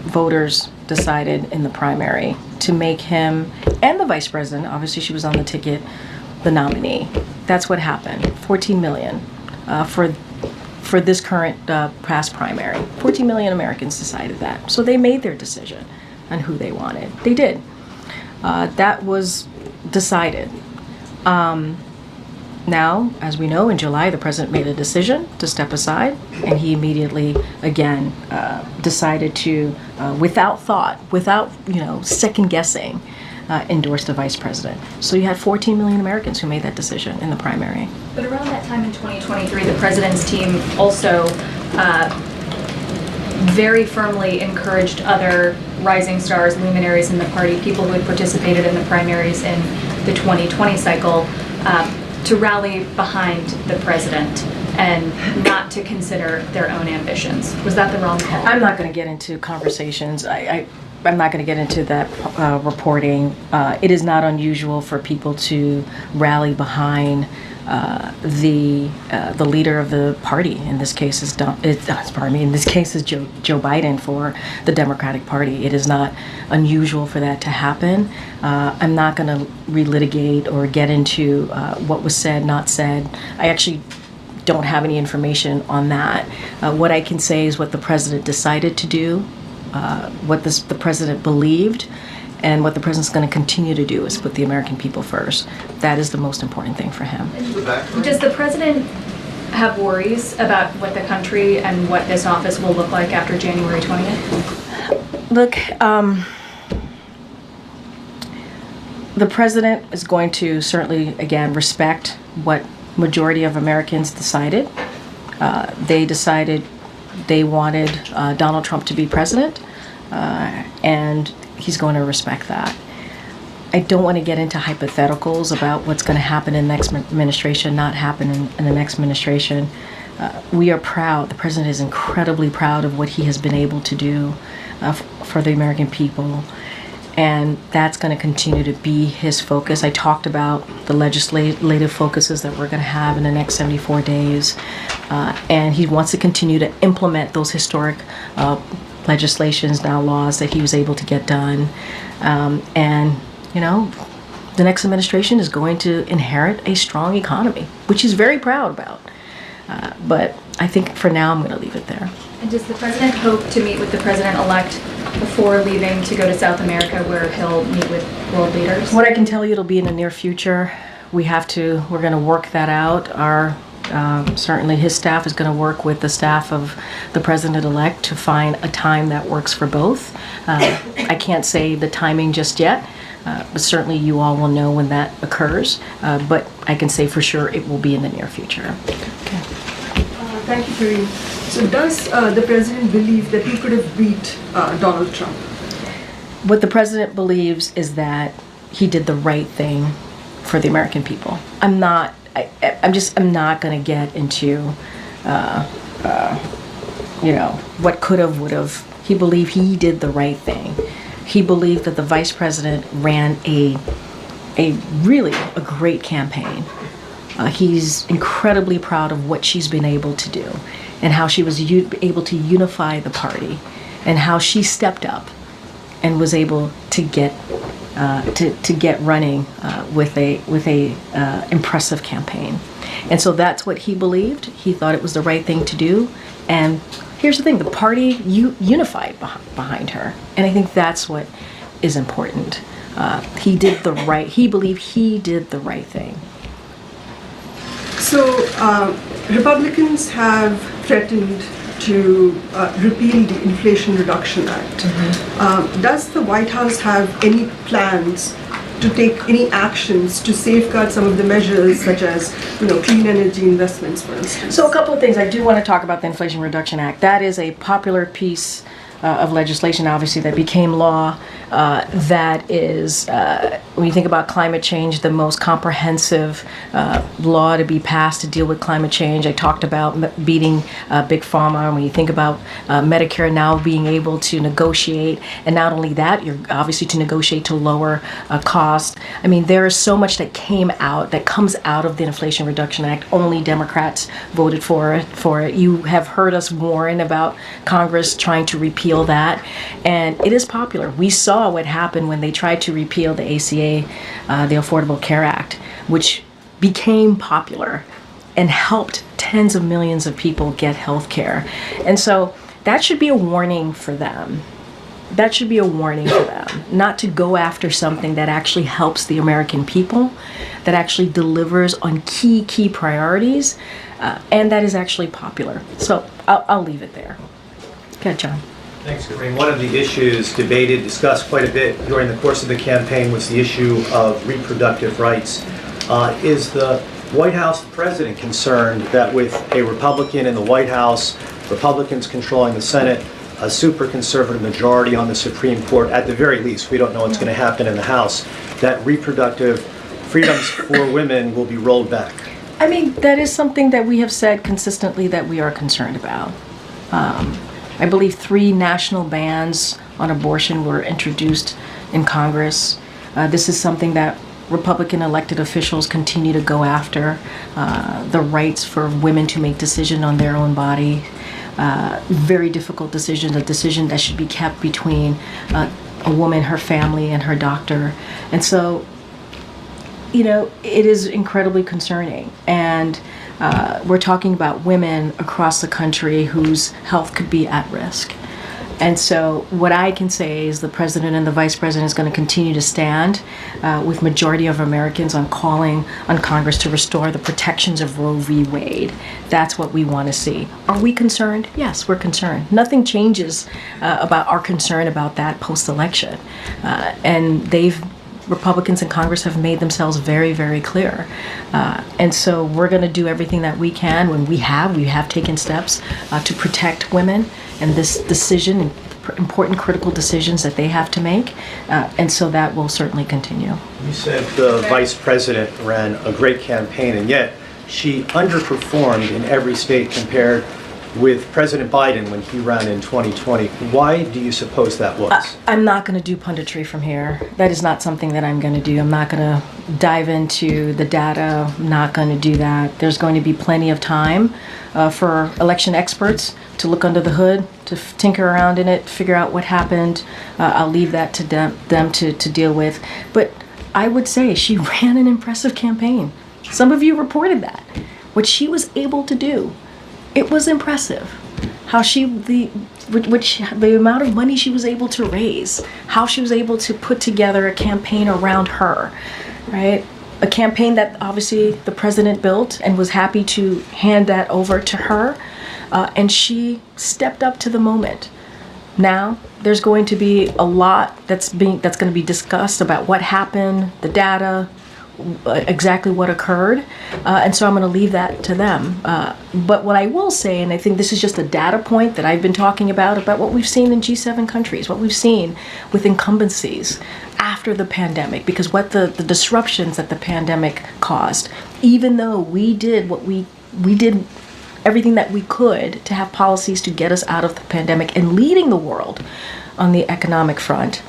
voters decided in the primary to make him and the vice president, obviously she was on the ticket, the nominee. That's what happened. 14 million for this current past primary. 14 million Americans decided that. So they made their decision on who they wanted. They did. That was decided. Now, as we know, in July, the president made a decision to step aside, and he immediately, again, decided to, without thought, without, second guessing, endorsed the vice president. So you had 14 million Americans who made that decision in the primary. But around that time in 2023, the president's team also very firmly encouraged other rising stars, luminaries in the party, people who had participated in the primaries in the 2020 cycle, to rally behind the president and not to consider their own ambitions. Was that the wrong call? I'm not going to get into conversations. I'm not going to get into that reporting. It is not unusual for people to rally behind the leader of the party. In this case is Joe Biden for the Democratic Party. It is not unusual for that to happen. I'm not going to relitigate or get into what was said, not said. I actually don't have any information on that. What I can say is what the president decided to do, what the president believed, and what the president's going to continue to do is put the American people first. That is the most important thing for him. Does the president have worries about what the country and what this office will look like after January 20th? Look, the president is going to certainly, again, respect what majority of Americans decided. They decided they wanted Donald Trump to be president, and he's going to respect that. I don't want to get into hypotheticals about what's going to happen in the next administration, not happen in the next administration. We are proud. The president is incredibly proud of what he has been able to do for the American people. And that's going to continue to be his focus. I talked about the legislative focuses that we're going to have in the next 74 days. And he wants to continue to implement those historic legislations, now laws that he was able to get done. And, the next administration is going to inherit a strong economy, which he's very proud about. But I think for now I'm going to leave it there. And does the president hope to meet with the president-elect before leaving to go to South America, where he'll meet with world leaders? What I can tell you, it'll be in the near future. We're going to work that out. Certainly his staff is going to work with the staff of the president-elect to find a time that works for both. I can't say the timing just yet, but certainly you all will know when that occurs. But I can say for sure it will be in the near future. Okay. Thank you, Karine. So does the president believe that he could have beat Donald Trump? What the president believes is that he did the right thing for the American people. I'm not going to get into, what could have, would have. He believed he did the right thing. He believed that the vice president ran a great campaign. He's incredibly proud of what she's been able to do and how she was able to unify the party and how she stepped up and was able to get running with a impressive campaign. And so that's what he believed. He thought it was the right thing to do. And here's the thing, the party unified behind her. And I think that's what is important. He believed he did the right thing. So Republicans have threatened to repeal the Inflation Reduction Act. Mm-hmm. Does the White House have any plans to take any actions to safeguard some of the measures, such as clean energy investments, for instance? So a couple of things. I do want to talk about the Inflation Reduction Act. That is a popular piece of legislation, obviously, that became law. That is, when you think about climate change, the most comprehensive law to be passed to deal with climate change. I talked about beating Big Pharma. When you think about Medicare now being able to negotiate, and not only that, you're obviously to negotiate to lower cost. I mean, there is so much that comes out of the Inflation Reduction Act. Only Democrats voted for it. You have heard us warn about Congress trying to repeal that, and it is popular. We saw what happened when they tried to repeal the ACA, the Affordable Care Act, which became popular and helped tens of millions of people get health care. And so that should be a warning for them. That should be a warning for them, not to go after something that actually helps the American people, that actually delivers on key priorities, and that is actually popular. So I'll leave it there. Go ahead, John. Thanks, Karine. One of the issues debated, discussed quite a bit during the course of the campaign was the issue of reproductive rights. Is the White House, the president, concerned that with a Republican in the White House, Republicans controlling the Senate, a super conservative majority on the Supreme Court, at the very least, we don't know what's going to happen in the House, that reproductive freedoms for women will be rolled back? I mean, that is something that we have said consistently that we are concerned about. I believe 3 national bans on abortion were introduced in Congress. This is something that Republican elected officials continue to go after, the rights for women to make decisions on their own body. Very difficult decision, a decision that should be kept between a woman, her family, and her doctor. And so, it is incredibly concerning. And we're talking about women across the country whose health could be at risk. And so what I can say is the president and the vice president is going to continue to stand with majority of Americans on calling on Congress to restore the protections of Roe v. Wade. That's what we want to see. Are we concerned? Yes, we're concerned. Nothing changes about our concern about that post-election. And Republicans in Congress have made themselves very, very clear. And so we're going to do everything that we can when we have taken steps to protect women and this decision, important critical decisions that they have to make. And so that will certainly continue. You said the vice president ran a great campaign, and yet she underperformed in every state compared with President Biden when he ran in 2020. Why do you suppose that was? I'm not going to do punditry from here. That is not something that I'm going to do. I'm not going to dive into the data. I'm not going to do that. There's going to be plenty of time for election experts to look under the hood, to tinker around in it, figure out what happened. I'll leave that to them to deal with. But I would say she ran an impressive campaign. Some of you reported that. What she was able to do It was impressive how the amount of money she was able to raise, how she was able to put together a campaign around her, right? A campaign that obviously the president built and was happy to hand that over to her, and she stepped up to the moment. Now there's going to be a lot that's going to be discussed about what happened, the data, exactly what occurred, and so I'm going to leave that to them. But what I will say, and I think this is just a data point that I've been talking about what we've seen in G7 countries, what we've seen with incumbencies after the pandemic, because what the disruptions that the pandemic caused, even though we did what we did everything that we could to have policies to get us out of the pandemic and leading the world on the economic front,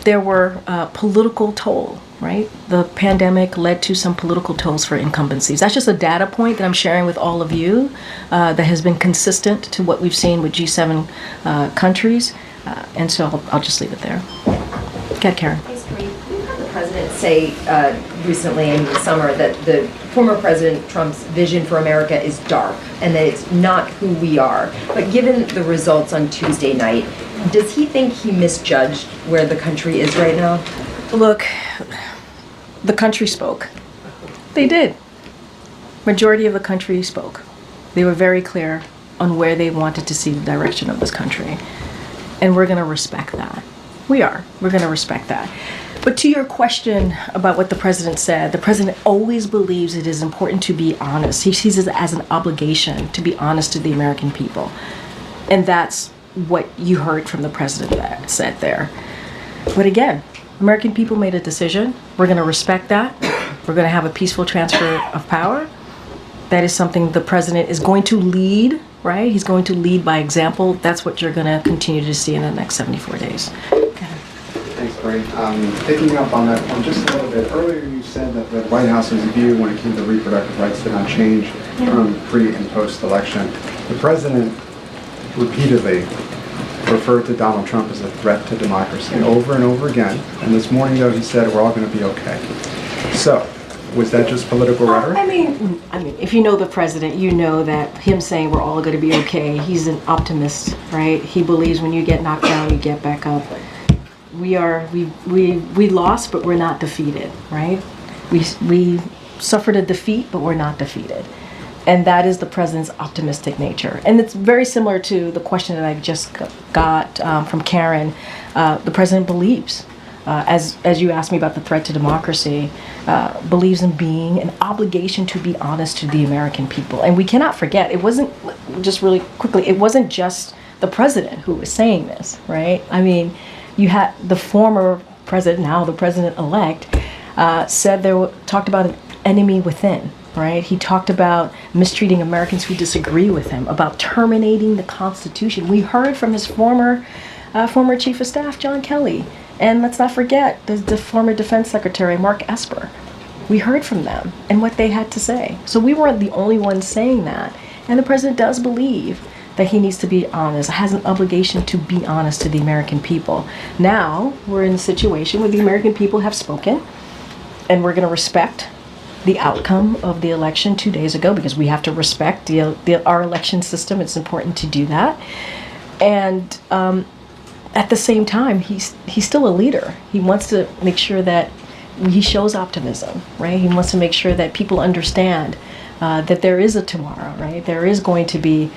there were political toll, right? The pandemic led to some political tolls for incumbencies. That's just a data point that I'm sharing with all of you that has been consistent to what we've seen with G7 countries. And so I'll just leave it there. Go ahead, Karen. Thanks, Kareem. We heard the president say recently in the summer that the former President Trump's vision for America is dark and that it's not who we are. But given the results on Tuesday night, does he think he misjudged where the country is right now? Look, the country spoke. They did. Majority of the country spoke. They were very clear on where they wanted to see the direction of this country. And we're going to respect that. We are. We're going to respect that. But to your question about what the president said, the president always believes it is important to be honest. He sees it as an obligation to be honest to the American people. And that's what you heard from the president that said there. But again, American people made a decision. We're going to respect that. We're going to have a peaceful transfer of power. That is something the president is going to lead, right? He's going to lead by example. That's what you're going to continue to see in the next 74 days. Thanks, Brady. Picking up on that one just a little bit, earlier you said that the White House's view when it came to reproductive rights did not change from pre- and post-election. The president repeatedly referred to Donald Trump as a threat to democracy over and over again. And this morning, though, he said we're all going to be okay. So, was that just political rhetoric? I mean, if you know the president, you know that him saying we're all going to be okay, he's an optimist, right? He believes when you get knocked down, you get back up. We lost, but we're not defeated, right? We suffered a defeat, but we're not defeated. And that is the president's optimistic nature. And it's very similar to the question that I just got from Karen. The president believes, as you asked me about the threat to democracy, believes in being an obligation to be honest to the American people. And we cannot forget, it wasn't, just really quickly, it wasn't just the president who was saying this, right? I mean, you had the former president, now the president-elect, talked about an enemy within. Right? He talked about mistreating Americans who disagree with him, about terminating the Constitution. We heard from his former Chief of Staff, John Kelly, and let's not forget the former Defense Secretary, Mark Esper. We heard from them and what they had to say. So we weren't the only ones saying that. And the president does believe that he needs to be honest, has an obligation to be honest to the American people. Now we're in a situation where the American people have spoken, and we're going to respect the outcome of the election 2 days ago, because we have to respect our election system. It's important to do that. And at the same time, he's still a leader. He wants to make sure that he shows optimism, right? He wants to make sure that people understand that there is a tomorrow, right? There is going to be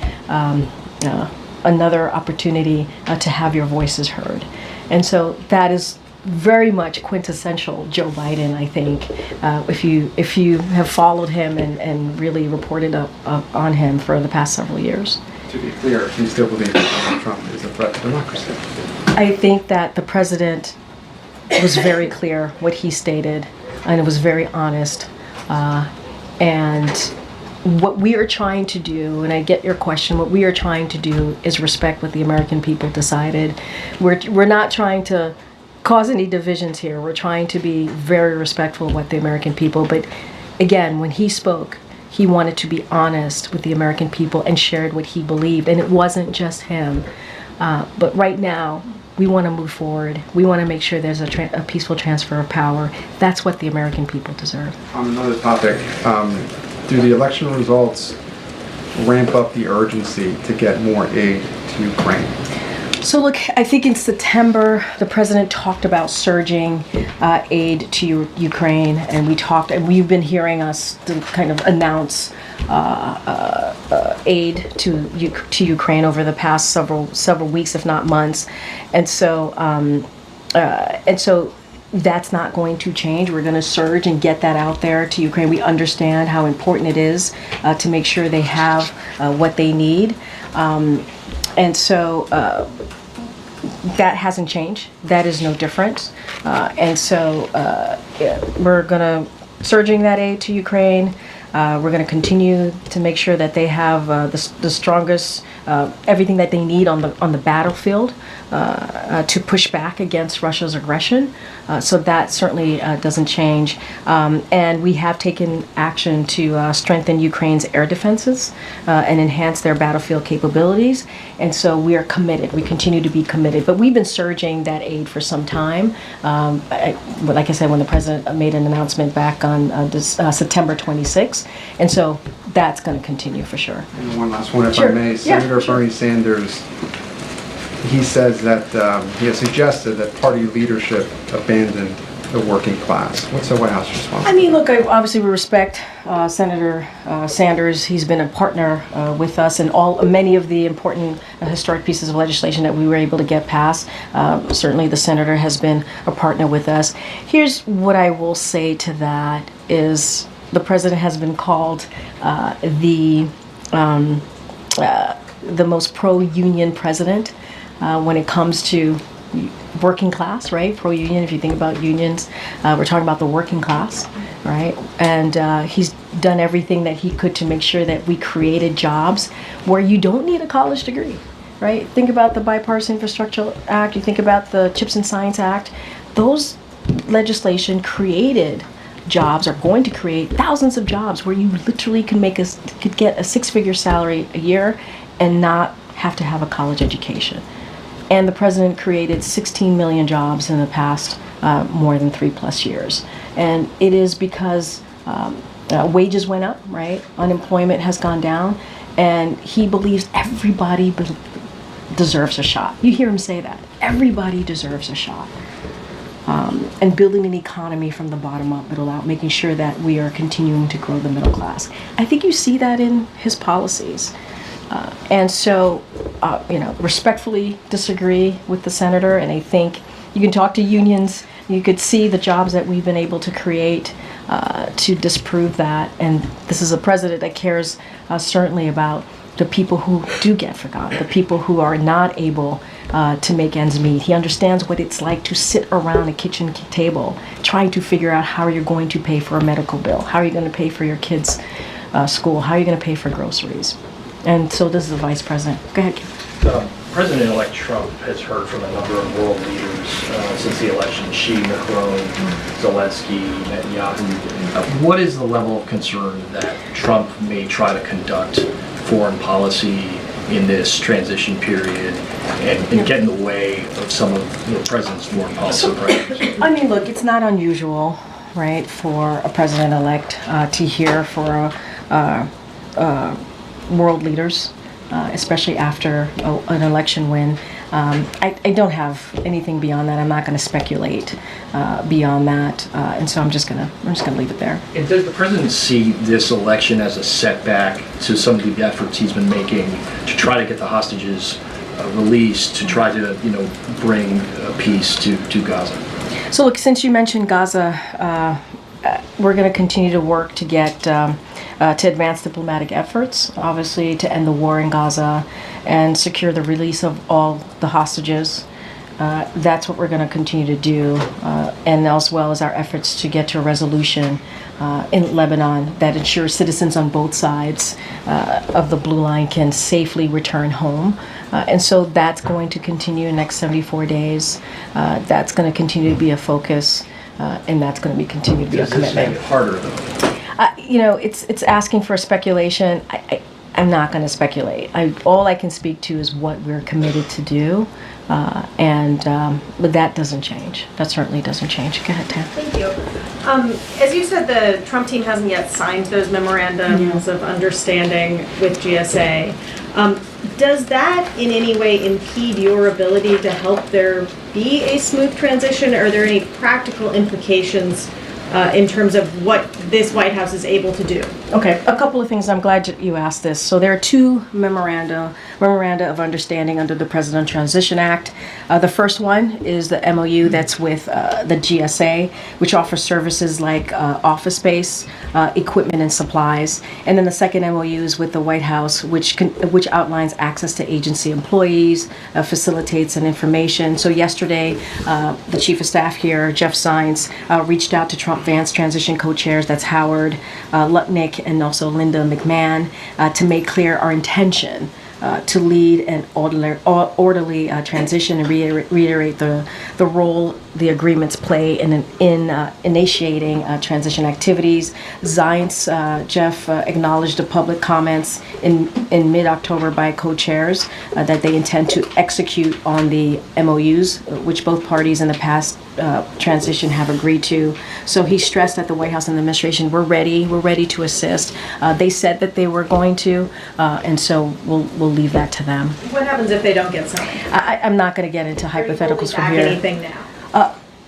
another opportunity to have your voices heard. And so that is very much quintessential Joe Biden, I think, if you have followed him and really reported up on him for the past several years. To be clear, do you still believe that Donald Trump is a threat to democracy? I think that the president was very clear what he stated, and it was very honest. And what we are trying to do, and I get your question, what we are trying to do is respect what the American people decided. We're not trying to cause any divisions here. We're trying to be very respectful of what the American people, but again, when he spoke, he wanted to be honest with the American people and shared what he believed, and it wasn't just him. But right now, we want to move forward. We want to make sure there's a peaceful transfer of power. That's what the American people deserve. On another topic, do the election results ramp up the urgency to get more aid to Ukraine? So look, I think in September, the president talked about surging aid to Ukraine, and we've been hearing us kind of announce aid to Ukraine over the past several weeks, if not months, and so that's not going to change. We're going to surge and get that out there to Ukraine. We understand how important it is to make sure they have what they need. And so that hasn't changed. That is no different. And so we're going to surging that aid to Ukraine. We're going to continue to make sure that they have the strongest, everything that they need on the battlefield to push back against Russia's aggression. So that certainly doesn't change. And we have taken action to strengthen Ukraine's air defenses and enhance their battlefield capabilities. And so we are committed. We continue to be committed. But we've been surging that aid for some time. Like I said, when the president made an announcement back on September 26th. And so that's going to continue for sure. And one last one, if Sure. I may. Senator Bernie Sanders, he says that he has suggested that party leadership abandon the working class. What's the White House response? I mean, look, obviously we respect Senator Sanders. He's been a partner with us in many of the important historic pieces of legislation that we were able to get passed. Certainly the senator has been a partner with us. Here's what I will say to that is the president has been called the most pro-union president when it comes to working class, right? Pro-union, if you think about unions, we're talking about the working class, right? And he's done everything that he could to make sure that we created jobs where you don't need a college degree, right? Think about the Bipartisan Infrastructure Act, you think about the CHIPS and Science Act. Those legislation created jobs, are going to create thousands of jobs where you literally could get a six-figure salary a year and not have to have a college education. And the president created 16 million jobs in the past more than 3+ years. And it is because wages went up, right? Unemployment has gone down, and he believes everybody deserves a shot. You hear him say that. Everybody deserves a shot. And building an economy from the bottom up, middle out, making sure that we are continuing to grow the middle class. I think you see that in his policies. And so, respectfully disagree with the senator, and I think you can talk to unions, you could see the jobs that we've been able to create to disprove that. And this is a president that cares certainly about the people who do get forgotten, the people who are not able to make ends meet. He understands what it's like to sit around a kitchen table trying to figure out how you're going to pay for a medical bill, how are you going to pay for your kids' school, how are you going to pay for groceries. And so this is the vice president. Go ahead, Kim. President-elect Trump has heard from a number of world leaders since the election, Xi, Macron, Zelensky, Netanyahu. What is the level of concern that Trump may try to conduct foreign policy in this transition period and get in the way of some of the president's foreign policy priorities? I mean, look, it's not unusual, right, for a president-elect to hear for world leaders, especially after an election win. I don't have anything beyond that. I'm not going to speculate beyond that, and so I'm just gonna leave it there. And does the president see this election as a setback to some of the efforts he's been making to try to get the hostages released, to try to bring peace to Gaza? So look, since you mentioned Gaza, we're going to continue to work to get to advance diplomatic efforts, obviously to end the war in Gaza and secure the release of all the hostages. That's what we're going to continue to do, and as well as our efforts to get to a resolution in Lebanon that ensures citizens on both sides of the blue line can safely return home. And so that's going to continue in the next 74 days. That's going to continue to be a focus, and that's going to continue to be a commitment. Does this make it harder, though? It's asking for speculation. I'm not going to speculate. All I can speak to is what we're committed to do, but that doesn't change. That certainly doesn't change. Go ahead, Tam. Thank you. As you said, the Trump team hasn't yet signed those memorandums of understanding with GSA. Does that in any way impede your ability to help there be a smooth transition? Are there any practical implications in terms of what this White House is able to do? Okay, a couple of things. I'm glad you asked this. So there are two memoranda of understanding under the President Transition Act. The first one is the MOU that's with the GSA, which offers services like office space, equipment, and supplies. And then the second MOU is with the White House, which outlines access to agency employees, facilitates an information. So yesterday, the Chief of Staff here, Jeff Sines, reached out to Trump Vance transition co-chairs, that's Howard Lutnick and also Linda McMahon, to make clear our intention to lead an orderly transition and reiterate the role the agreements play in initiating transition activities. Zients, Jeff acknowledged the public comments in mid-October by co-chairs that they intend to execute on the MOUs, which both parties in the past transition have agreed to. So he stressed that the White House and the administration, we're ready to assist. They said that they were going to, and so we'll leave that to them. What happens if they don't get signed? I'm not going to get into hypotheticals from here. Anything now?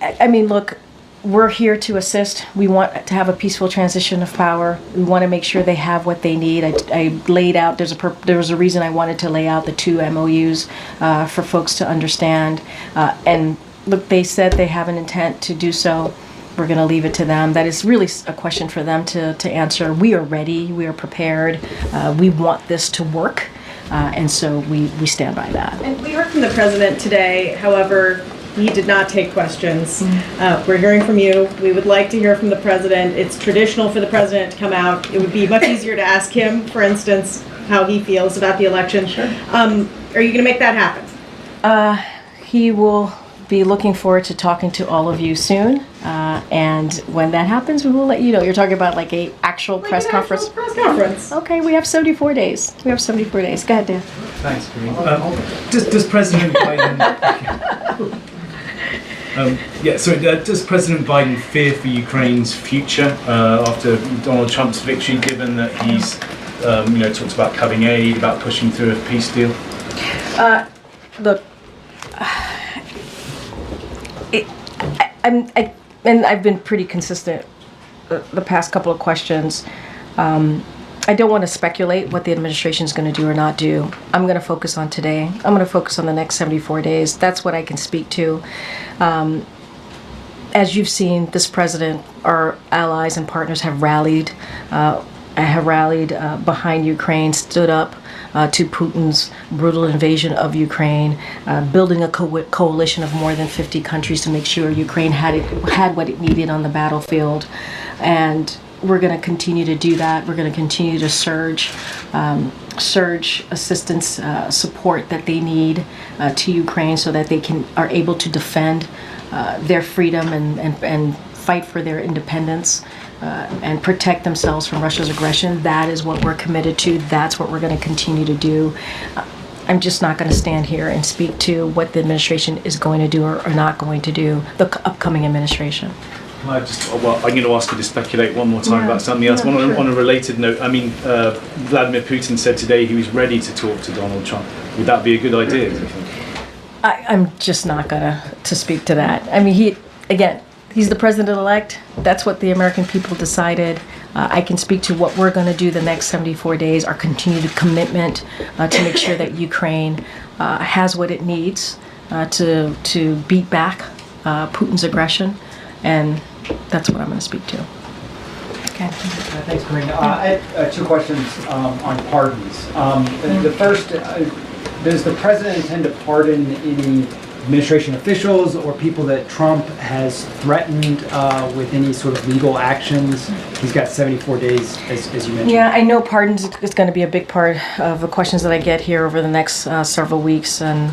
I mean, look, we're here to assist. We want to have a peaceful transition of power. We want to make sure they have what they need. I laid out, there was a reason I wanted to lay out the two MOUs for folks to understand. And look, they said they have an intent to do so. We're going to leave it to them. That is really a question for them to answer. We are ready. We are prepared. We want this to work. And so we stand by that. And we heard from the president today, however, he did not take questions. We're hearing from you. We would like to hear from the president. It's traditional for the president to come out. It would be much easier to ask him, for instance, how he feels about the election. Sure. Are you going to make that happen? He will be looking forward to talking to all of you soon. And when that happens, we will let you know. You're talking about like a actual press conference? Press conference. Okay, we have 74 days. Go ahead, Dan. Thanks, Karine. Does President Biden... does President Biden fear for Ukraine's future after Donald Trump's victory, given that he's, talked about cutting aid, about pushing through a peace deal? Look, I've been pretty consistent the past couple of questions. I don't want to speculate what the administration is going to do or not do. I'm going to focus on today. I'm going to focus on the next 74 days. That's what I can speak to. As you've seen, this president, our allies and partners have rallied behind Ukraine, stood up to Putin's brutal invasion of Ukraine, building a coalition of more than 50 countries to make sure Ukraine had what it needed on the battlefield. And we're going to continue to do that. We're going to continue to surge assistance, support that they need to Ukraine so that they are able to defend their freedom and fight for their independence and protect themselves from Russia's aggression. That is what we're committed to. That's what we're going to continue to do. I'm just not going to stand here and speak to what the administration is going to do or not going to do, the upcoming administration. I'm going to ask you to speculate one more time about something else. On a related note, Vladimir Putin said today he was ready to talk to Donald Trump. Would that be a good idea, do you think? I'm just not going to speak to that. I mean, he's the president-elect. That's what the American people decided. I can speak to what we're going to do the next 74 days, our continued commitment to make sure that Ukraine has what it needs to beat back Putin's aggression. And that's what I'm going to speak to. Okay. Thanks, Karina. I have two questions on pardons. The first, does the president intend to pardon any administration officials or people that Trump has threatened with any sort of legal actions? He's got 74 days, as you mentioned. Yeah, I know pardons is going to be a big part of the questions that I get here over the next several weeks and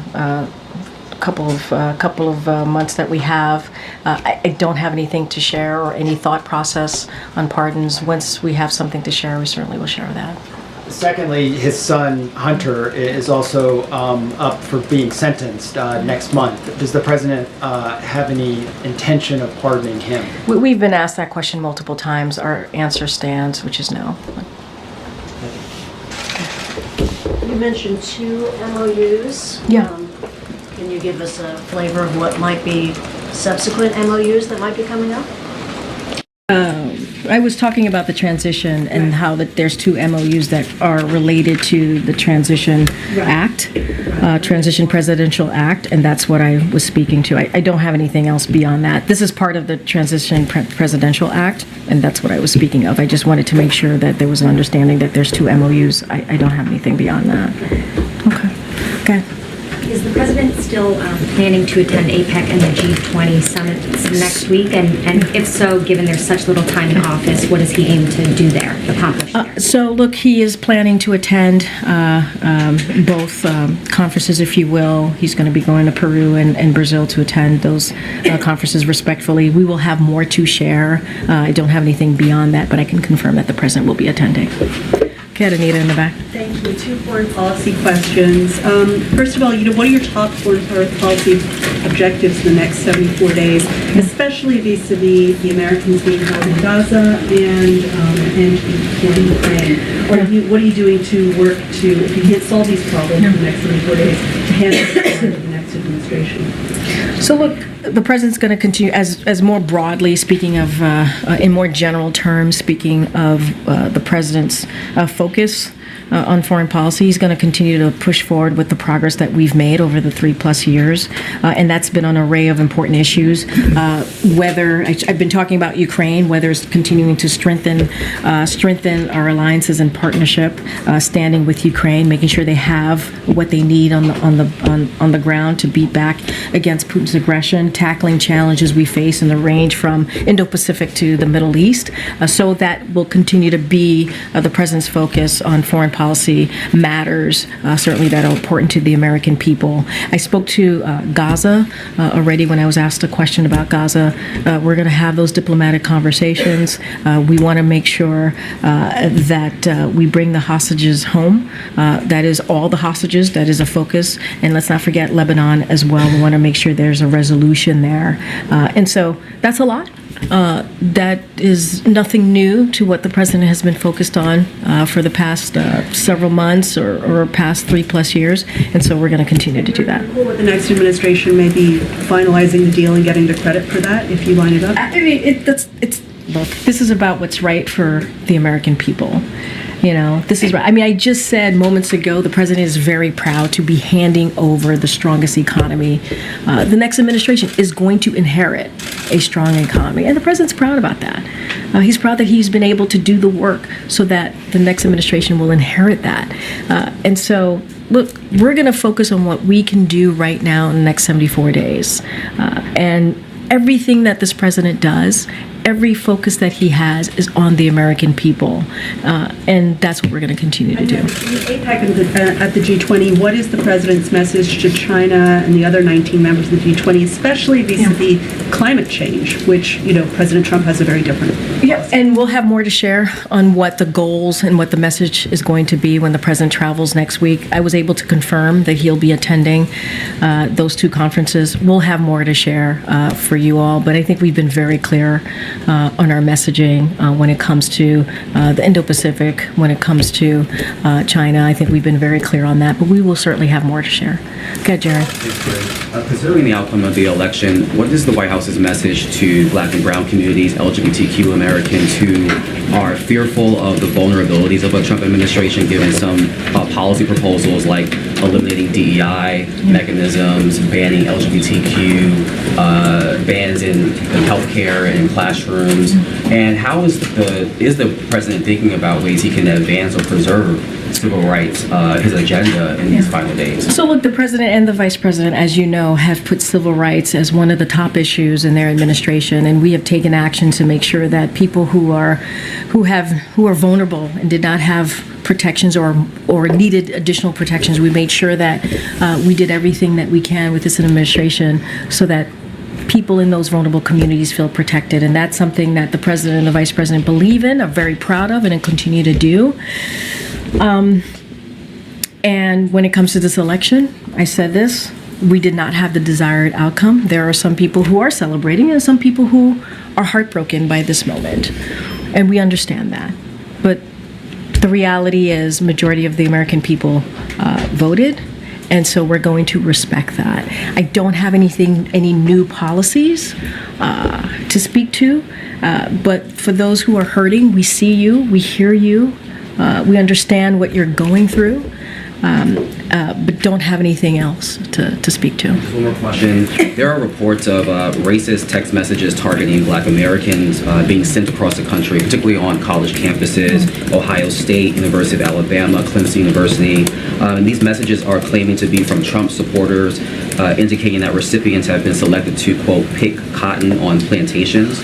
couple of months that we have. I don't have anything to share or any thought process on pardons. Once we have something to share, we certainly will share that. Secondly, his son, Hunter, is also up for being sentenced next month. Does the president have any intention of pardoning him? We've been asked that question multiple times. Our answer stands, which is no. You mentioned 2 MOUs. Yeah. Can you give us a flavor of what might be subsequent MOUs that might be coming up? I was talking about the transition and how that there's 2 MOUs that are related to the Transition Act, Transition Presidential Act, and that's what I was speaking to. I don't have anything else beyond that. This is part of the Transition Presidential Act, and that's what I was speaking of. I just wanted to make sure that there was an understanding that there's 2 MOUs. I don't have anything beyond that. Okay. Is the president still planning to attend APEC and the G20 summits next week? And if so, given there's such little time in office, what does he aim to do there, accomplish there? So, look, he is planning to attend both conferences, if you will. He's going to be going to Peru and Brazil to attend those conferences respectfully. We will have more to share. I don't have anything beyond that, but I can confirm that the president will be attending. Okay, Anita in the back. Thank you. 2 foreign policy questions. First of all, what are your top foreign policy objectives in the next 74 days, especially vis-a-vis the Americans being held in Gaza and in Ukraine? What are you doing to work to, if you can't solve these problems in the next 74 days, to handle the next administration? So look, the president's going to continue, as more broadly speaking of, in more general terms, speaking of the president's focus on foreign policy, he's going to continue to push forward with the progress that we've made over the 3+ years, and that's been on an array of important issues. Whether I've been talking about Ukraine, whether it's continuing to strengthen our alliances and partnership, standing with Ukraine, making sure they have what they need on the ground to beat back against Putin's aggression, tackling challenges we face in the range from Indo-Pacific to the Middle East. So that will continue to be the president's focus on foreign policy matters, certainly that are important to the American people. I spoke to Gaza already when I was asked a question about Gaza. We're going to have those diplomatic conversations. We want to make sure that we bring the hostages home. That is all the hostages. That is a focus. And let's not forget Lebanon as well. We want to make sure there's a resolution there. And so that's a lot. That is nothing new to what the president has been focused on for the past several months or past 3+ years, and so we're going to continue to do that. The next administration may be finalizing the deal and getting the credit for that if you line it up? I mean, look, this is about what's right for the American people. This is right. I mean, I just said moments ago the president is very proud to be handing over the strongest economy. The next administration is going to inherit a strong economy, and the president's proud about that. He's proud that he's been able to do the work so that the next administration will inherit that. And so, look, we're going to focus on what we can do right now in the next 74 days. And everything that this president does, every focus that he has is on the American people, and that's what we're going to continue to do. APEC at the G20, what is the president's message to China and the other 19 members of the G20, especially vis-a-vis climate change, which, President Trump has a very different... Yeah, and we'll have more to share on what the goals and what the message is going to be when the president travels next week. I was able to confirm that he'll be attending those 2 conferences. We'll have more to share for you all, but I think we've been very clear on our messaging when it comes to the Indo-Pacific, when it comes to China. I think we've been very clear on that, but we will certainly have more to share. Okay, Jared. Considering the outcome of the election, what is the White House's message to Black and Brown communities, LGBTQ Americans who are fearful of the vulnerabilities of a Trump administration, given some policy proposals like eliminating DEI mechanisms, banning LGBTQ, bans in healthcare and classrooms, and how is the president thinking about ways he can advance or preserve civil rights, his agenda in these final days? So look, the president and the vice president, as you know, have put civil rights as one of the top issues in their administration, and we have taken action to make sure that people who are vulnerable and did not have protections or needed additional protections, we made sure that we did everything that we can with this administration so that people in those vulnerable communities feel protected. And that's something that the president and the vice president believe in, are very proud of, and continue to do. And when it comes to this election, I said this, we did not have the desired outcome. There are some people who are celebrating and some people who are heartbroken by this moment. And we understand that. But the reality is majority of the American people voted. And so we're going to respect that. I don't have any new policies to speak to. But for those who are hurting, we see you, we hear you, we understand what you're going through. But don't have anything else to speak to. One more question. There are reports of racist text messages targeting Black Americans being sent across the country, particularly on college campuses, Ohio State, University of Alabama, Clemson University. And these messages are claiming to be from Trump supporters, indicating that recipients have been selected to, quote, pick cotton on plantations.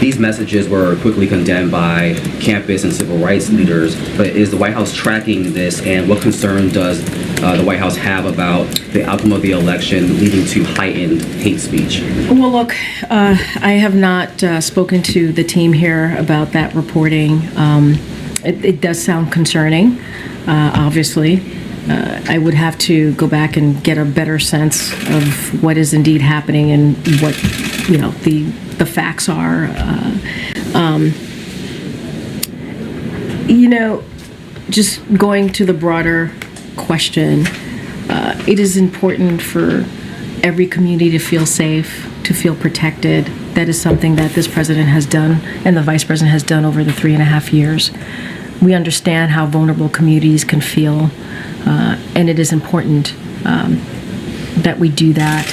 These messages were quickly condemned by campus and civil rights leaders, but is the White House tracking this, and what concern does the White House have about the outcome of the election leading to heightened hate speech? Well, look, I have not spoken to the team here about that reporting. It does sound concerning, obviously. I would have to go back and get a better sense of what is indeed happening and what, the facts are. Just going to the broader question, it is important for every community to feel safe, to feel protected. That is something that this president has done and the vice president has done over the 3.5 years. We understand how vulnerable communities can feel, and it is important that we do that.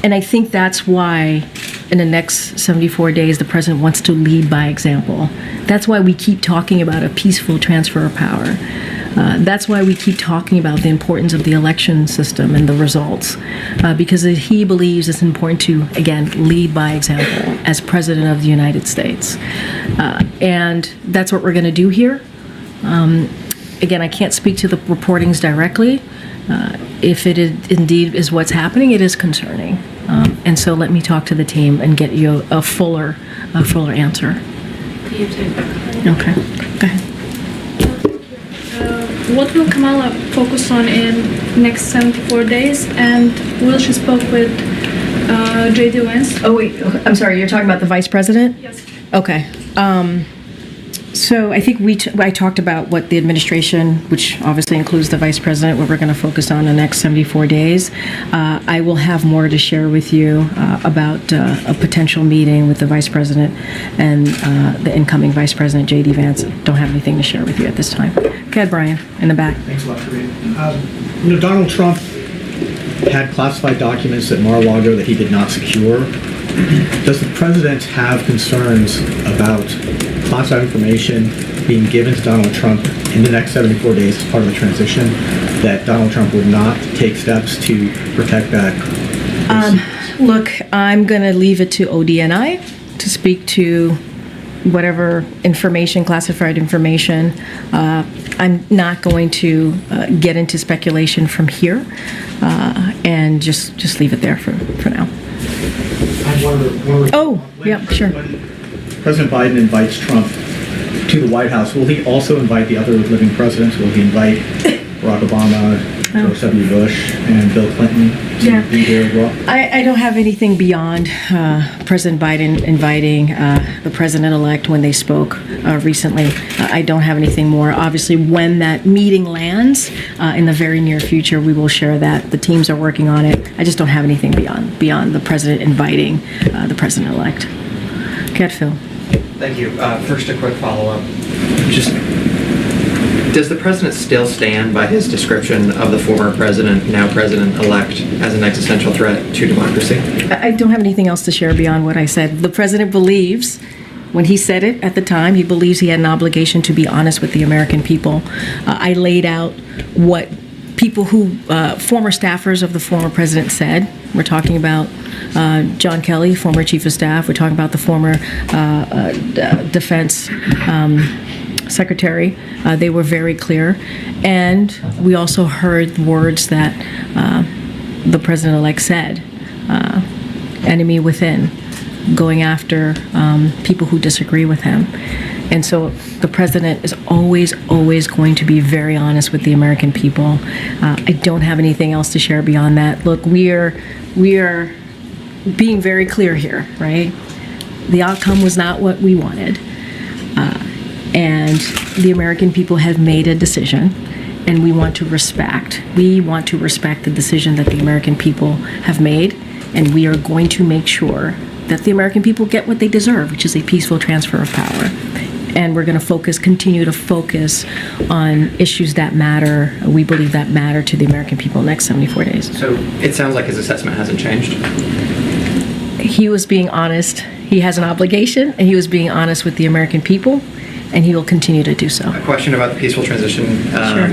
And I think that's why in the next 74 days, the president wants to lead by example. That's why we keep talking about a peaceful transfer of power. That's why we keep talking about the importance of the election system and the results, because he believes it's important to, again, lead by example as president of the United States. And that's what we're going to do here. Again, I can't speak to the reportings directly. If it indeed is what's happening, it is concerning. And so let me talk to the team and get you a fuller answer. Okay, go ahead. What will Kamala focus on in next 74 days? And will she spoke with J.D. Vance? Oh, wait, I'm sorry, you're talking about the vice president? Yes. Okay. So I think I talked about what the administration, which obviously includes the vice president, what we're going to focus on the next 74 days. I will have more to share with you about a potential meeting with the vice president and the incoming vice president, J.D. Vance. Don't have anything to share with you at this time. Go ahead, Brian, in the back. Thanks a lot, Karine. Donald Trump had classified documents at Mar-a-Lago that he did not secure. Does the president have concerns about classified information being given to Donald Trump in the next 74 days as part of the transition, that Donald Trump would not take steps to protect that? Look, I'm going to leave it to ODNI to speak to whatever information, classified information. I'm not going to get into speculation from here, and just leave it there for now. Yeah, sure. President Biden invites Trump to the White House. Will he also invite the other living presidents? Will he invite Barack Obama, George W. Bush, and Bill Clinton to be there as well? I don't have anything beyond President Biden inviting the president-elect when they spoke recently. I don't have anything more. Obviously, when that meeting lands in the very near future, we will share that. The teams are working on it. I just don't have anything beyond the president inviting the president-elect. Go ahead, Phil. Thank you. First, a quick follow-up. Does the president still stand by his description of the former president, now president-elect, as an existential threat to democracy? I don't have anything else to share beyond what I said. The president believes, when he said it at the time, he believes he had an obligation to be honest with the American people. I laid out what people who, former staffers of the former president said. We're talking about John Kelly, former chief of staff. We're talking about the former defense secretary. They were very clear. And we also heard words that the president-elect said, enemy within, going after people who disagree with him. And so the president is always going to be very honest with the American people. I don't have anything else to share beyond that. Look, we are being very clear here, right? The outcome was not what we wanted. And the American people have made a decision, and we want to respect the decision that the American people have made, and we are going to make sure that the American people get what they deserve, which is a peaceful transfer of power. And we're going to continue to focus on issues that matter. We believe that matter to the American people in the next 74 days. So it sounds like his assessment hasn't changed. He was being honest. He has an obligation, and he was being honest with the American people, and he will continue to do so. A question about the peaceful transition. Sure.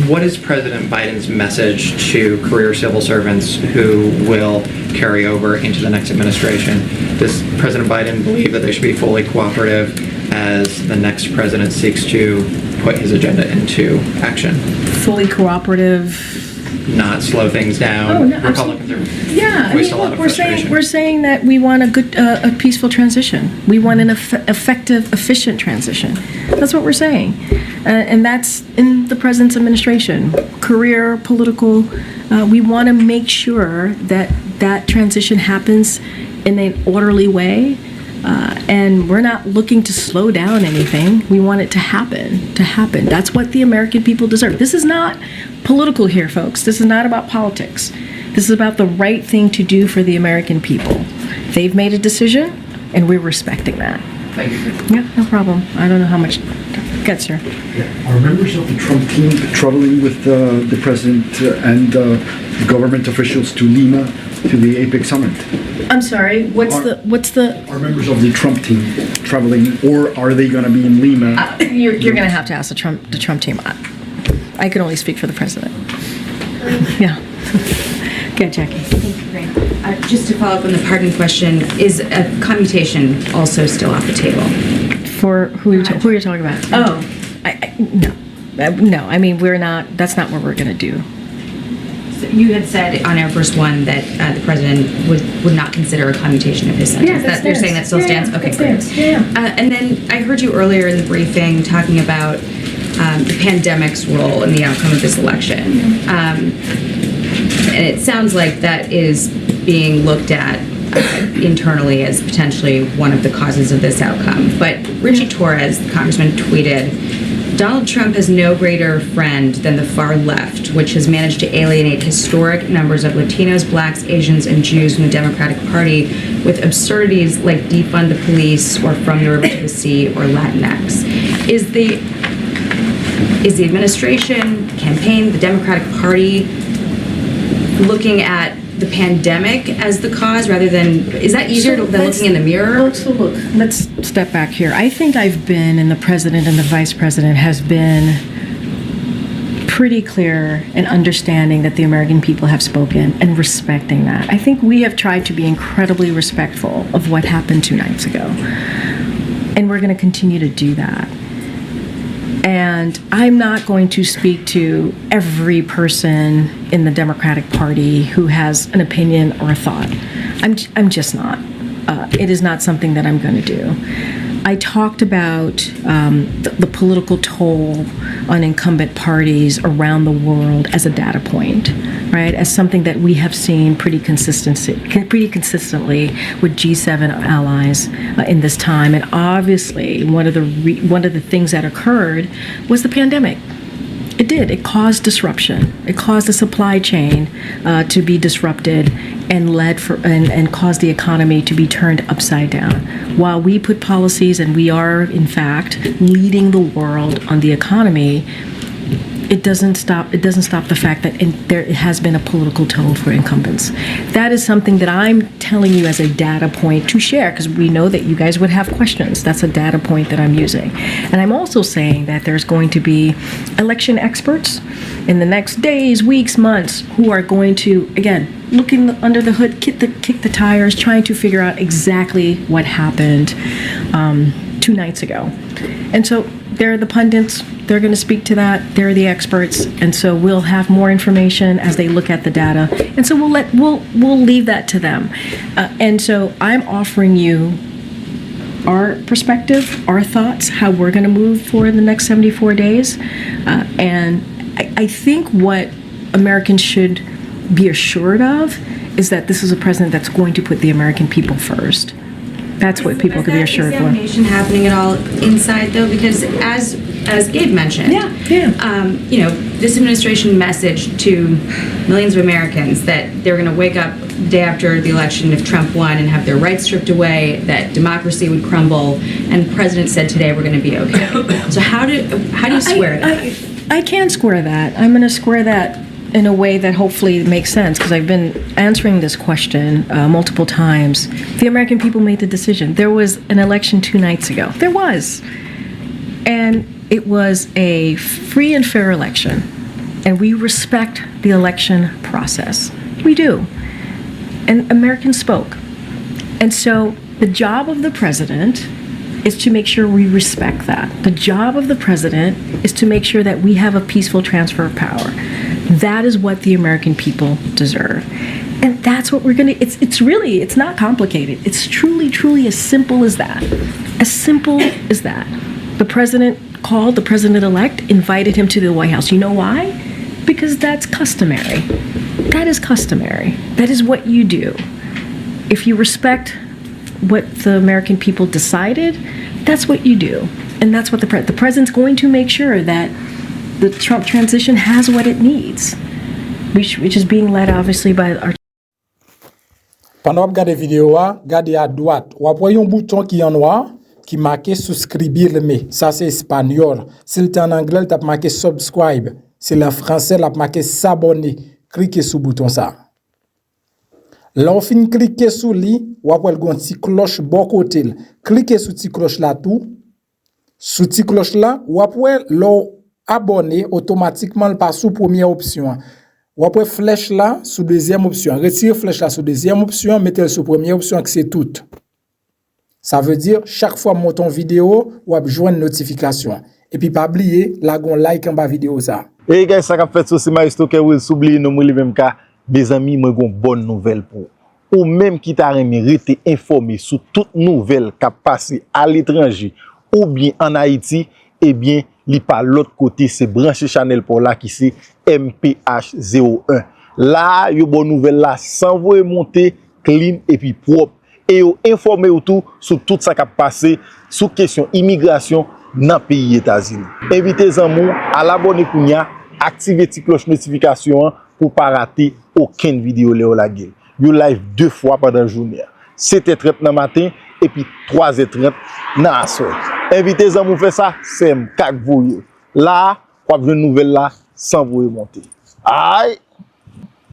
What is President Biden's message to career civil servants who will carry over into the next administration? Does President Biden believe that they should be fully cooperative as the next president seeks to put his agenda into action? Fully cooperative. Not slow things down. Oh, no, Republicans are Yeah, waste a lot of frustration. we're saying that we want a peaceful transition. We want an effective, efficient transition. That's what we're saying, and that's in the president's administration. Career, political. We want to make sure that that transition happens in an orderly way, and we're not looking to slow down anything. We want it to happen. That's what the American people deserve. This is not political here, folks. This is not about politics. This is about the right thing to do for the American people. They've made a decision, and we're respecting that. Thank you. Yeah, no problem. I don't know how much gets here. Are members of the Trump team traveling with the president and government officials to Lima to the APEC summit? I'm sorry. What's the? Are members of the Trump team traveling, or are they going to be in Lima? You're going to have to ask the Trump team. I can only speak for the president. Yeah. Good, Jackie. Thank you, Grant. Just to follow up on the pardon question, is a commutation also still off the table? For who are you talking about? Oh, no. I mean, we're not. That's not what we're going to do. So you had said on Air Force One that the president would not consider a commutation of his sentence. Yeah, you're saying that still stands? Okay, great. Yeah. And then I heard you earlier in the briefing talking about the pandemic's role in the outcome of this election. And it sounds like that is being looked at internally as potentially one of the causes of this outcome. But Richie Torres, the congressman, tweeted, Donald Trump has no greater friend than the far left, which has managed to alienate historic numbers of Latinos, blacks, Asians, and Jews from the Democratic Party with absurdities like defund the police or from the river to the sea or Latinx. Is the administration, campaign, the Democratic Party looking at the pandemic as the cause rather than, is that easier than looking in the mirror? Let's step back here. I think I've been, and the president and the vice president has been pretty clear in understanding that the American people have spoken and respecting that. I think we have tried to be incredibly respectful of what happened 2 nights ago. And we're going to continue to do that. And I'm not going to speak to every person in the Democratic Party who has an opinion or a thought. I'm just not. It is not something that I'm going to do. I talked about the political toll on incumbent parties around the world as a data point, right? As something that we have seen pretty consistently with G7 allies in this time. And obviously, one of the things that occurred was the pandemic. It did. It caused disruption. It caused the supply chain to be disrupted and caused the economy to be turned upside down. While we put policies, and we are, in fact, leading the world on the economy, it doesn't stop the fact that there has been a political toll for incumbents. That is something that I'm telling you as a data point to share, because we know that you guys would have questions. That's a data point that I'm using. And I'm also saying that there's going to be election experts in the next days, weeks, months, who are going to, again, looking under the hood, kick the tires, trying to figure out exactly what happened 2 nights ago. And so they're the pundits. They're going to speak to that. They're the experts, and so we'll have more information as they look at the data. And so we'll leave that to them. And so I'm offering you our perspective, our thoughts, how we're going to move forward in the next 74 days. And I think what Americans should be assured of is that this is a president that's going to put the American people first. That's what people can be assured of. Is examination happening at all inside, though? Because as Gabe mentioned, you know, this administration messaged to millions of Americans that they're going to wake up the day after the election if Trump won and have their rights stripped away, that democracy would crumble, and the president said today we're going to be okay. So how do you square that? I can square that. I'm going to square that in a way that hopefully makes sense, because I've been answering this question multiple times. The American people made the decision. There was an election 2 nights ago. There was. And it was a free and fair election. And we respect the election process. We do. And Americans spoke. And so the job of the president is to make sure we respect that. The job of the president is to make sure that we have a peaceful transfer of power. That is what the American people deserve. And that's what we're going to, it's not complicated. It's truly as simple as that. As simple as that. The president called the president-elect, invited him to the White House. You know why? Because that's customary. That is customary. That is what you do. If you respect what the American people decided, that's what you do. And that's what the president's going to make sure that the Trump transition has what it needs, which is being led obviously by our. Pendant que vous regardez la vidéo, regardez à droite, vous voyez un bouton qui est en noir qui marqué souscribirme. Ça c'est espagnol. Si c'est en anglais, il marqué subscribe. C'est en français, il marqué s'abonner. Cliquez sur le bouton ça. Là, on finit cliquer sur lui, vous voyez une petite cloche bon côté. Cliquez sur cette cloche là tout. Sur cette cloche là, vous voyez abonner automatiquement passe sous première option. Ou après flèche là sous deuxième option. Retirez flèche là sous deuxième option, mettez-le sous première option que c'est tout. Ça veut dire chaque fois monte une vidéo, ou joindre une notification. Et puis pas oublier la gon like en bas vidéo ça. Et guys, ça qu'a fait c'est Maestro que vous oubliez nous même cas des amis moi gon bonne nouvelle pour ou même qui t'a été informé sur toute nouvelle qui passé à l'étranger ou bien en Haïti, eh bien li par l'autre côté c'est branché Chanel pour là qui c'est MPH01. Là, yo bonne nouvelle là sans vous monter clean et puis propre et yo informer tout sur tout ça qui a passé sur question immigration dans pays États-Unis. Invitez amour à l'abonner kounya, activer la cloche notification pour pas rater aucune vidéo Léo la gueule. Yo live 2 fois pendant la journée. 7h30 dans matin et puis 3h30 dans la soirée. Invitez amour faire ça, c'est m'kak vous. Là, on va une nouvelle là sans vous remonter. Aïe.